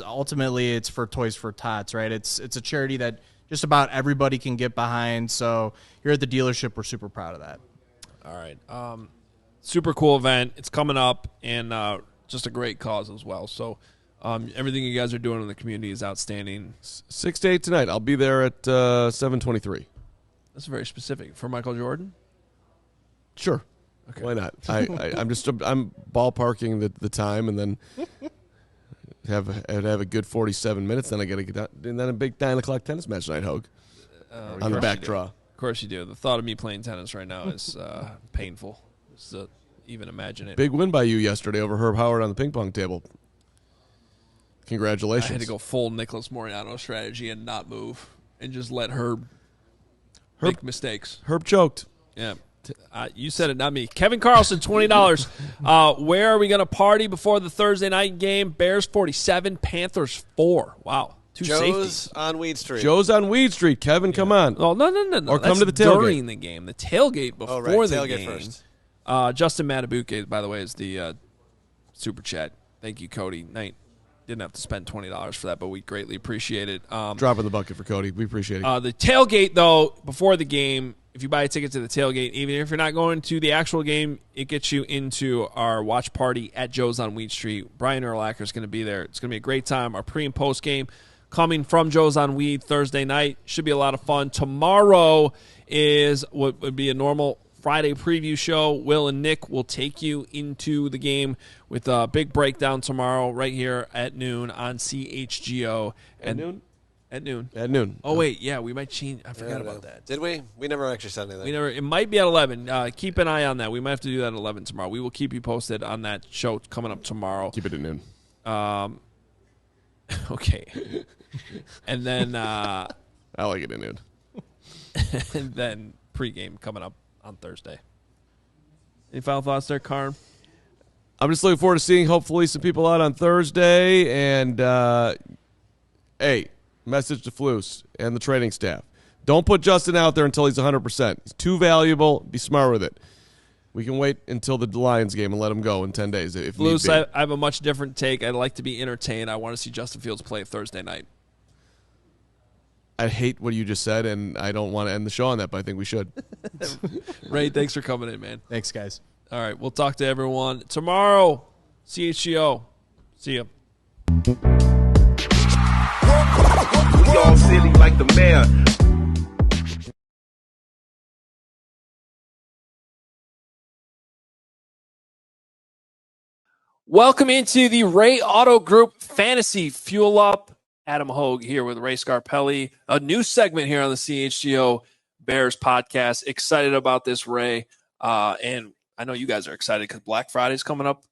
Speaker 7: for Toys for Tots, right? It's a charity that just about everybody can get behind. So here at the dealership, we're super proud of that.
Speaker 2: All right. Super cool event. It's coming up, and just a great cause as well. So everything you guys are doing in the community is outstanding.
Speaker 4: 6 to 8 tonight. I'll be there at 7:23.
Speaker 2: That's very specific. For Michael Jordan?
Speaker 4: Sure.
Speaker 2: Okay.
Speaker 4: Why not? I'm ballparking the time, and then have a good 47 minutes. Then I got to get out, and then a big 9 o'clock tennis match tonight, Hogue, on the back draw.
Speaker 2: Of course you do. The thought of me playing tennis right now is painful. Just to even imagine it.
Speaker 4: Big win by you yesterday over Herb Howard on the ping pong table. Congratulations.
Speaker 2: I had to go full Nicholas Moriano strategy and not move and just let Herb make mistakes.
Speaker 4: Herb choked.
Speaker 2: Yeah. You said it, not me. Kevin Carlson, $20. Where are we going to party before the Thursday night game? Bears 47, Panthers 4. Wow. Two
Speaker 6: Joe's
Speaker 2: safeties.
Speaker 6: on Weed Street.
Speaker 4: Joe's on Weed Street. Kevin, come on.
Speaker 2: Oh, no.
Speaker 4: Or come
Speaker 2: That's
Speaker 4: to the tailgate.
Speaker 2: during the game. The tailgate before the
Speaker 6: tailgate
Speaker 2: game.
Speaker 6: first.
Speaker 2: Justin Matabuke, by the way, is the super chat. Thank you, Cody. Knight didn't have to spend $20 for that, but we greatly appreciate it.
Speaker 4: Drop in the bucket for Cody. We appreciate it.
Speaker 2: The tailgate, though, before the game, if you buy a ticket to the tailgate, even if you're not going to the actual game, it gets you into our watch party at Joe's on Weed Street. Brian Urlacher is going to be there. It's going to be a great time. Our pre- and post game coming from Joe's on Weed Thursday night. Should be a lot of fun. Tomorrow is what would be a normal Friday preview show. Will and Nick will take you into the game with a big breakdown tomorrow right here at noon on CHGO.
Speaker 4: At noon?
Speaker 2: At noon.
Speaker 4: At noon.
Speaker 2: Oh, wait. Yeah, we might change. I forgot about that.
Speaker 6: Did we? We never actually said anything.
Speaker 2: It might be at 11. Keep an eye on that. We might have to do that at 11 tomorrow. We will keep you posted on that show coming up tomorrow.
Speaker 4: Keep it at noon.
Speaker 2: Okay. And then
Speaker 4: I like it at noon.
Speaker 2: and then pregame coming up on Thursday. Any final thoughts there, Karn?
Speaker 4: I'm just looking forward to seeing, hopefully, some people out on Thursday. And, hey, message to Flus and the training staff. Don't put Justin out there until he's 100%. He's too valuable. Be smart with it. We can wait until the Lions game and let him go in 10 days if need
Speaker 2: Flus,
Speaker 4: be.
Speaker 2: I have a much different take. I'd like to be entertained. I want to see Justin Fields play Thursday night.
Speaker 4: I hate what you just said, and I don't want to end the show on that, but I think we should.
Speaker 2: Ray, thanks for coming in, man.
Speaker 7: Thanks, guys.
Speaker 2: All right, we'll talk to everyone tomorrow. CHGO. See ya.
Speaker 8: We all silly like the mayor.
Speaker 2: Welcome into the Ray Auto Group Fantasy Fuel Up. Adam Hogue here with Ray Scarpelli. A new segment here on the CHGO Bears podcast. Excited about this, Ray. And I know you guys are excited because Black Friday is coming up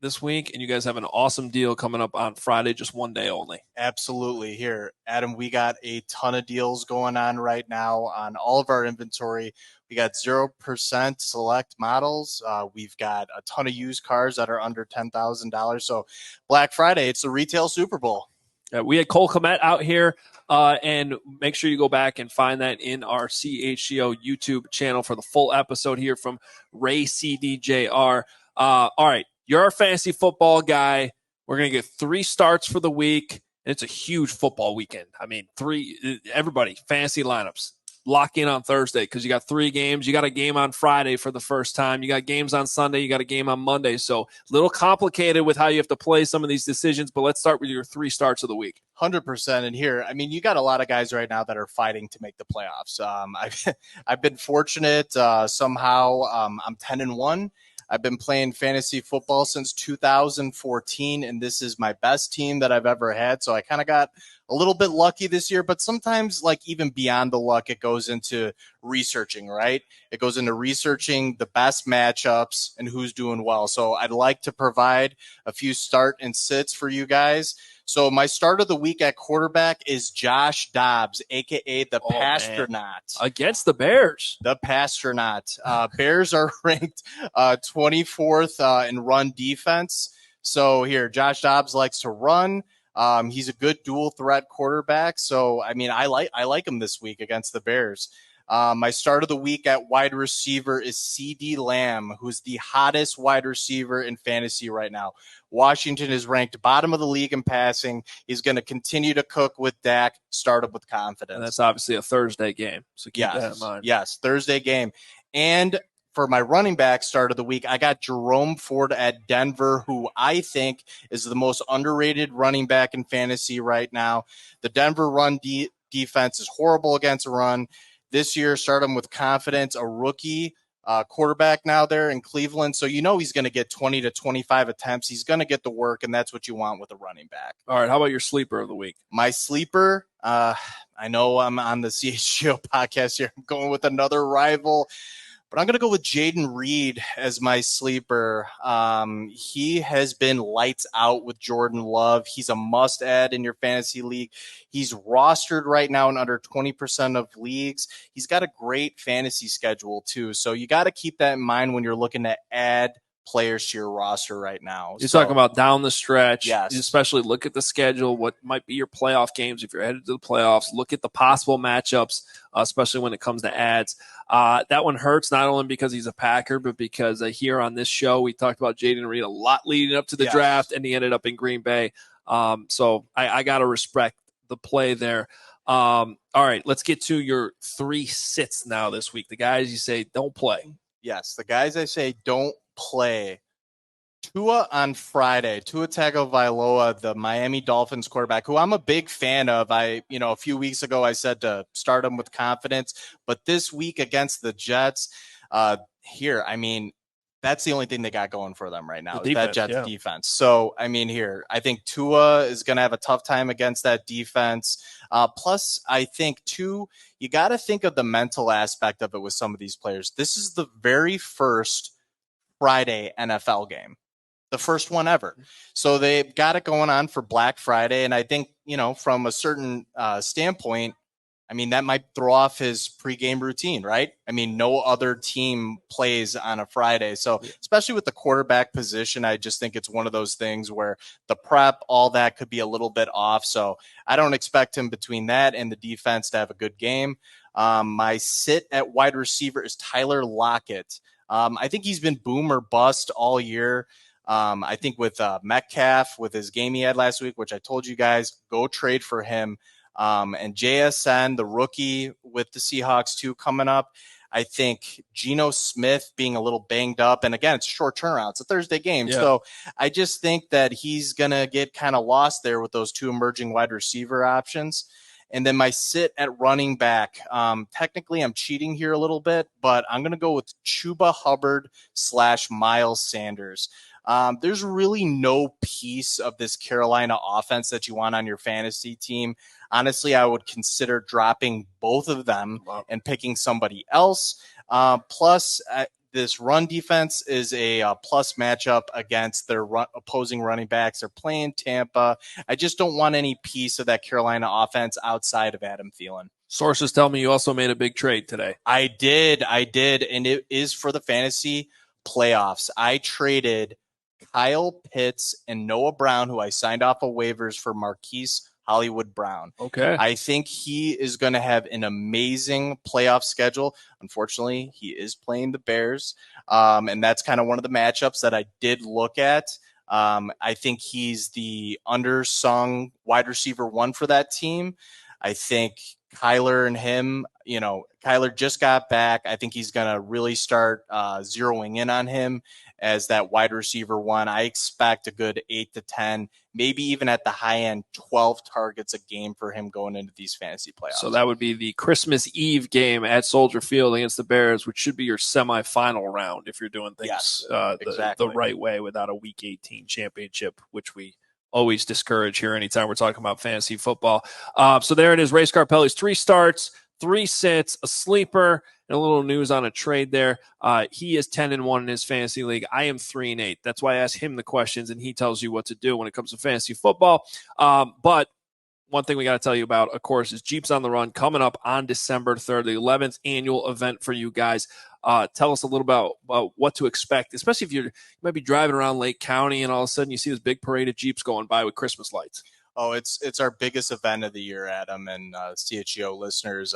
Speaker 2: this week, and you guys have an awesome deal coming up on Friday, just one day only.
Speaker 3: Absolutely. Here, Adam, we got a ton of deals going on right now on all of our inventory. We got 0% select models. We've got a ton of used cars that are under $10,000. So Black Friday, it's the retail Super Bowl.
Speaker 2: We had Cole Komet out here, and make sure you go back and find that in our CHGO YouTube channel for the full episode here from Ray CDJR. All right, you're our fantasy football guy. We're going to get 3 starts for the week, and it's a huge football weekend. I mean, everybody, fantasy lineups. lock in on Thursday because you got 3 games. You got a game on Friday for the first time. You got games on Sunday. You got a game on Monday. So a little complicated with how you have to play some of these decisions, but let's start with your 3 starts of the week.
Speaker 3: 100%. And here, I mean, you got a lot of guys right now that are fighting to make the playoffs. I've been fortunate. Somehow, I'm 10-1. I've been playing fantasy football since 2014, and this is my best team that I've ever had. So I kind of got a little bit lucky this year, but sometimes, like, even beyond the luck, it goes into researching, right? It goes into researching the best matchups and who's doing well. So I'd like to provide a few start and sits for you guys. So my start of the week at quarterback is Josh Dobbs, a.k.a. the Pastronaut.
Speaker 2: Against the Bears.
Speaker 3: The Pastronaut. Bears are ranked 24th in run defense. So here, Josh Dobbs likes to run. He's a good dual threat quarterback. So, I mean, I like him this week against the Bears. My start of the week at wide receiver is CeeDee Lamb, who's the hottest wide receiver in fantasy right now. Washington is ranked bottom of the league in passing. He's going to continue to cook with Dak, start up with confidence.
Speaker 2: And that's obviously a Thursday game. So keep that in mind.
Speaker 3: Yes, Thursday game. And for my running back start of the week, I got Jerome Ford at Denver, who I think is the most underrated running back in fantasy right now. The Denver run defense is horrible against a run. This year, start him with confidence, a rookie quarterback now there in Cleveland. So you know he's going to get 20 to 25 attempts. He's going to get the work, and that's what you want with a running back.
Speaker 2: All right, how about your sleeper of the week?
Speaker 3: My sleeper, I know I'm on the CHGO podcast here. I'm going with another rival, but I'm going to go with Jaden Reed as my sleeper. He has been lights out with Jordan Love. He's a must-add in your fantasy league. He's rostered right now in under 20% of leagues. He's got a great fantasy schedule, too. So you got to keep that in mind when you're looking to add players to your roster right now.
Speaker 2: You're talking about down the stretch.
Speaker 3: Yes.
Speaker 2: Especially look at the schedule, what might be your playoff games if you're headed to the playoffs. Look at the possible matchups, especially when it comes to ads. That one hurts not only because he's a Packer, but because here on this show we talked about Jaden Reed a lot leading up to the draft, and he ended up in Green Bay. So I got to respect the play there. All right, let's get to your 3 sits now this week. The guys you say don't play.
Speaker 3: Yes, the guys I say don't play. Tua on Friday, Tua Tagovailoa, the Miami Dolphins quarterback, who I'm a big fan of. A few weeks ago I said to start him with confidence, but this week against the Jets, that's the only thing they got going for them right now. That Jets defense. So, I think Tua is going to have a tough time against that defense. Plus, I think, too, you got to think of the mental aspect of it with some of these players. This is the very first Friday NFL game, the first one ever. So they've got it going on for Black Friday. And I think, from a certain standpoint, that might throw off his pregame routine, right? No other team plays on a Friday. So especially with the quarterback position, I just think it's one of those things where the prep, all that could be a little bit off. So I don't expect him between that and the defense to have a good game. My sit at wide receiver is Tyler Lockett. I think he's been boom or bust all year. I think with Metcalf, with his game he had last week, which I told you guys, go trade for him. And JSN, the rookie with the Seahawks too, coming up. I think Geno Smith being a little banged up. And again, it's a short turnaround. It's a Thursday game. Yeah. So I just think that he's going to get kind of lost there with those 2 emerging wide receiver options. And then my sit at running back, technically I'm cheating here a little bit, but I'm going to go with Chuba Hubbard / Miles Sanders. There's really no piece of this Carolina offense that you want on your fantasy team. Honestly, I would consider dropping both of them and picking somebody else. Plus, this run defense is a plus matchup against their opposing running backs. They're playing Tampa. I just don't want any piece of that Carolina offense outside of Adam Thielen.
Speaker 2: Sources tell me you also made a big trade today.
Speaker 3: I did. And it is for the fantasy playoffs. I traded Kyle Pitts and Noah Brown, who I signed off of waivers, for Marquise Hollywood Brown.
Speaker 2: Okay.
Speaker 3: I think he is going to have an amazing playoff schedule. Unfortunately, he is playing the Bears. And that's kind of one of the matchups that I did look at. I think he's the undersung wide receiver 1 for that team. I think Kyler and him, Kyler just got back. I think he's going to really start zeroing in on him as that wide receiver one. I expect a good 8 to 10, maybe even at the high end, 12 targets a game for him going into these fantasy playoffs.
Speaker 2: So that would be the Christmas Eve game at Soldier Field against the Bears, which should be your semifinal round if you're doing things
Speaker 3: exactly.
Speaker 2: the right way without a Week 18 championship, which we always discourage here anytime we're talking about fantasy football. So there it is, Ray Scarpelli's 3 starts, 3 sits, a sleeper, and a little news on a trade there. He is 10-1 in his fantasy league. I am 3-8. That's why I ask him the questions, and he tells you what to do when it comes to fantasy football. But one thing we got to tell you about, of course, is Jeeps on the Run coming up on December 3rd, the 11th annual event for you guys. Tell us a little about what to expect, especially if you might be driving around Lake County and all of a sudden you see this big parade of Jeeps going by with Christmas lights.
Speaker 3: Oh, it's our biggest event of the year, Adam, and CHGO listeners.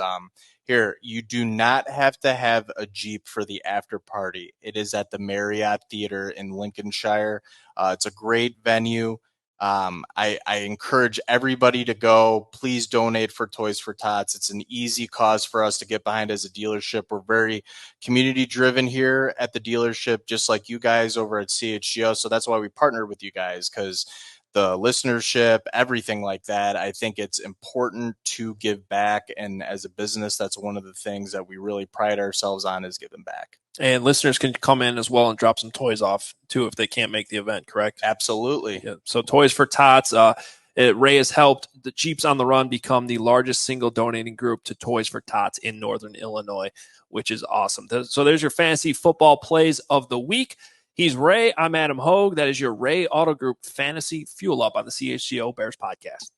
Speaker 3: Here, you do not have to have a Jeep for the after party. It is at the Marriott Theater in Lincolnshire. It's a great venue. I encourage everybody to go. Please donate for Toys for Tots. It's an easy cause for us to get behind as a dealership. We're very community driven here at the dealership, just like you guys over at CHGO. So that's why we partnered with you guys, because the listenership, everything like that. I think it's important to give back. And as a business, that's one of the things that we really pride ourselves on, is giving back.
Speaker 2: And listeners can come in as well and drop some toys off, too, if they can't make the event, correct?
Speaker 3: Absolutely.
Speaker 2: Yeah. So Toys for Tots. Ray has helped the Jeeps on the Run become the largest single donating group to Toys for Tots in Northern Illinois, which is awesome. So there's your fantasy football plays of the week. He's Ray. I'm Adam Hogue. That is your Ray Auto Group Fantasy Fuel Up on the CHGO Bears podcast.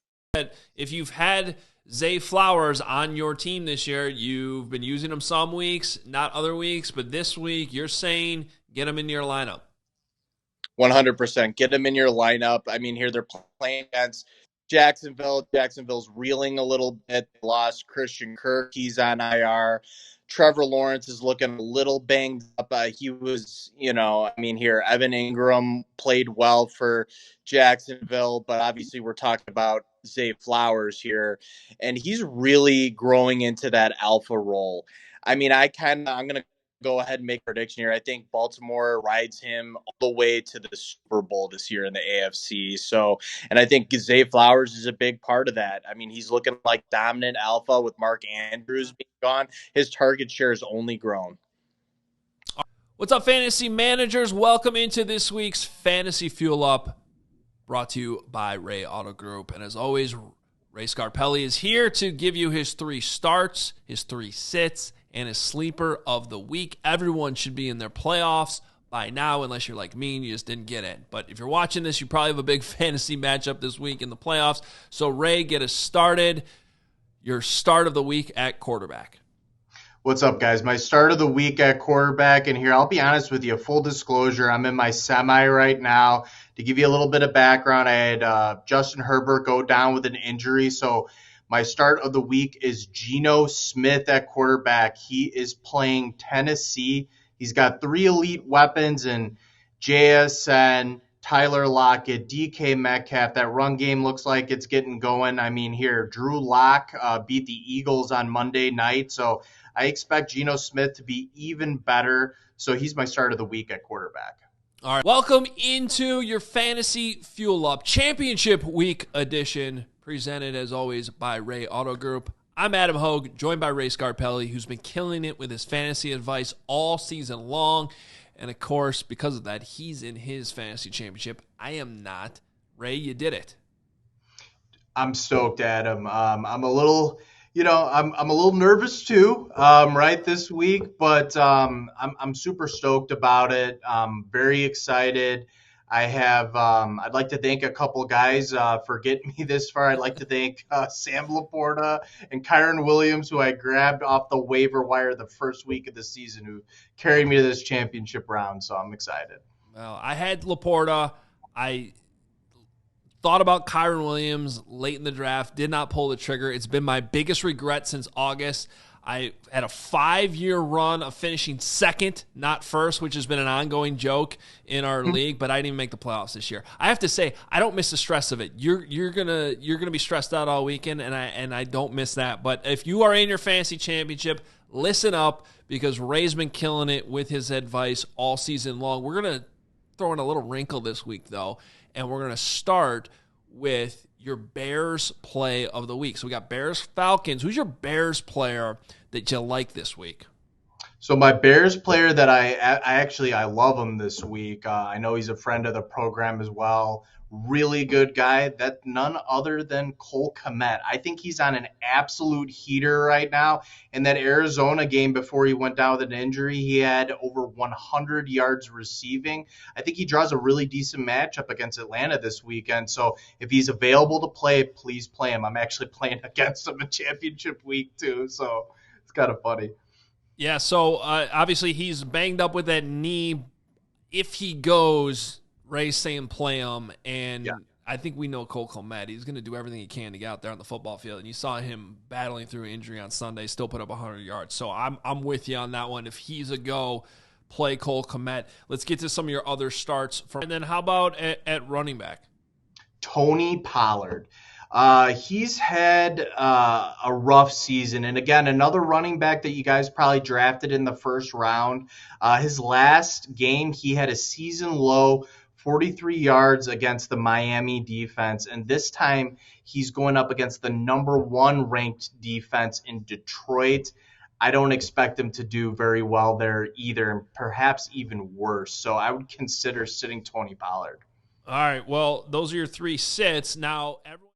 Speaker 2: If you've had Zay Flowers on your team this year, you've been using him some weeks, not other weeks, but this week you're saying get him in your lineup.
Speaker 3: 100%. Get him in your lineup. I mean, here they're playing against Jacksonville. Jacksonville's reeling a little bit. They lost Christian Kirk. He's on IR. Trevor Lawrence is looking a little banged up. He was, here, Evan Ingram played well for Jacksonville, but obviously we're talking about Zay Flowers here, and he's really growing into that alpha role. I mean, I'm going to go ahead and make a prediction here. I think Baltimore rides him all the way to the Super Bowl this year in the AFC. So, and I think Zay Flowers is a big part of that. I mean, he's looking like dominant alpha with Mark Andrews being gone. His target share has only grown.
Speaker 2: What's up, fantasy managers? Welcome into this week's Fantasy Fuel Up, brought to you by Ray Auto Group. And as always, Ray Scarpelli is here to give you his 3 starts, his 3 sits, and his sleeper of the week. Everyone should be in their playoffs by now, unless you're like me and you just didn't get in. But if you're watching this, you probably have a big fantasy matchup this week in the playoffs. So, Ray, get us started. Your start of the week at quarterback.
Speaker 1: What's up, guys? My start of the week at quarterback, and here, I'll be honest with you, full disclosure, I'm in my semi right now. To give you a little bit of background, I had Justin Herbert go down with an injury, so my start of the week is Geno Smith at quarterback. He is playing Tennessee. He's got 3 elite weapons in JSN, Tyler Lockett, DK Metcalf. That run game looks like it's getting going. I mean, here, Drew Lock beat the Eagles on Monday night, so I expect Geno Smith to be even better. So he's my start of the week at quarterback.
Speaker 2: All right. Welcome into your Fantasy Fuel Up Championship Week edition, presented as always by Ray Auto Group. I'm Adam Hogue, joined by Ray Scarpelli, who's been killing it with his fantasy advice all season long. And of course, because of that, he's in his fantasy championship. I am not. Ray, you did it.
Speaker 1: I'm stoked, Adam. I'm a little, I'm a little nervous too, right, this week, but I'm super stoked about it. Very excited. I'd like to thank a couple guys for getting me this far. I'd like to thank Sam Laporta and Kyron Williams, who I grabbed off the waiver wire the first week of the season, who carried me to this championship round. So I'm excited.
Speaker 2: Well, I had Laporta. I thought about Kyron Williams late in the draft, did not pull the trigger. It's been my biggest regret since August. I had a 5-year run of finishing second, not first, which has been an ongoing joke in our league, but I didn't even make the playoffs this year. I have to say, I don't miss the stress of it. You're gonna be stressed out all weekend, and I don't miss that. But if you are in your fantasy championship, listen up, because Ray's been killing it with his advice all season long. We're gonna throw in a little wrinkle this week, though, and we're gonna start with your Bears play of the week. So we got Bears Falcons. Who's your Bears player that you like this week?
Speaker 3: So my Bears player that I love him this week. I know he's a friend of the program as well. Really good guy. That none other than Cole Kmet. I think he's on an absolute heater right now. In that Arizona game before he went down with an injury, he had over 100 yards receiving. I think he draws a really decent matchup against Atlanta this weekend. So if he's available to play, please play him. I'm actually playing against him in championship week too, so it's kind of funny.
Speaker 2: Yeah, so obviously he's banged up with that knee. If he goes, Ray's saying play him, and I think we know Cole Kmet. He's going to do everything he can to get out there on the football field, and you saw him battling through injury on Sunday, still put up 100 yards. So I'm with you on that one. If he's a go, play Cole Kmet. Let's get to some of your other starts. And then how about at running back?
Speaker 3: Tony Pollard. He's had a rough season. And again, another running back that you guys probably drafted in the first round. His last game, he had a season low 43 yards against the Miami defense. And this time he's going up against the number 1 ranked defense in Detroit. I don't expect him to do very well there either, and perhaps even worse. So I would consider sitting Tony Pollard.
Speaker 2: All right, well, those are your 3 sits. Now, everyone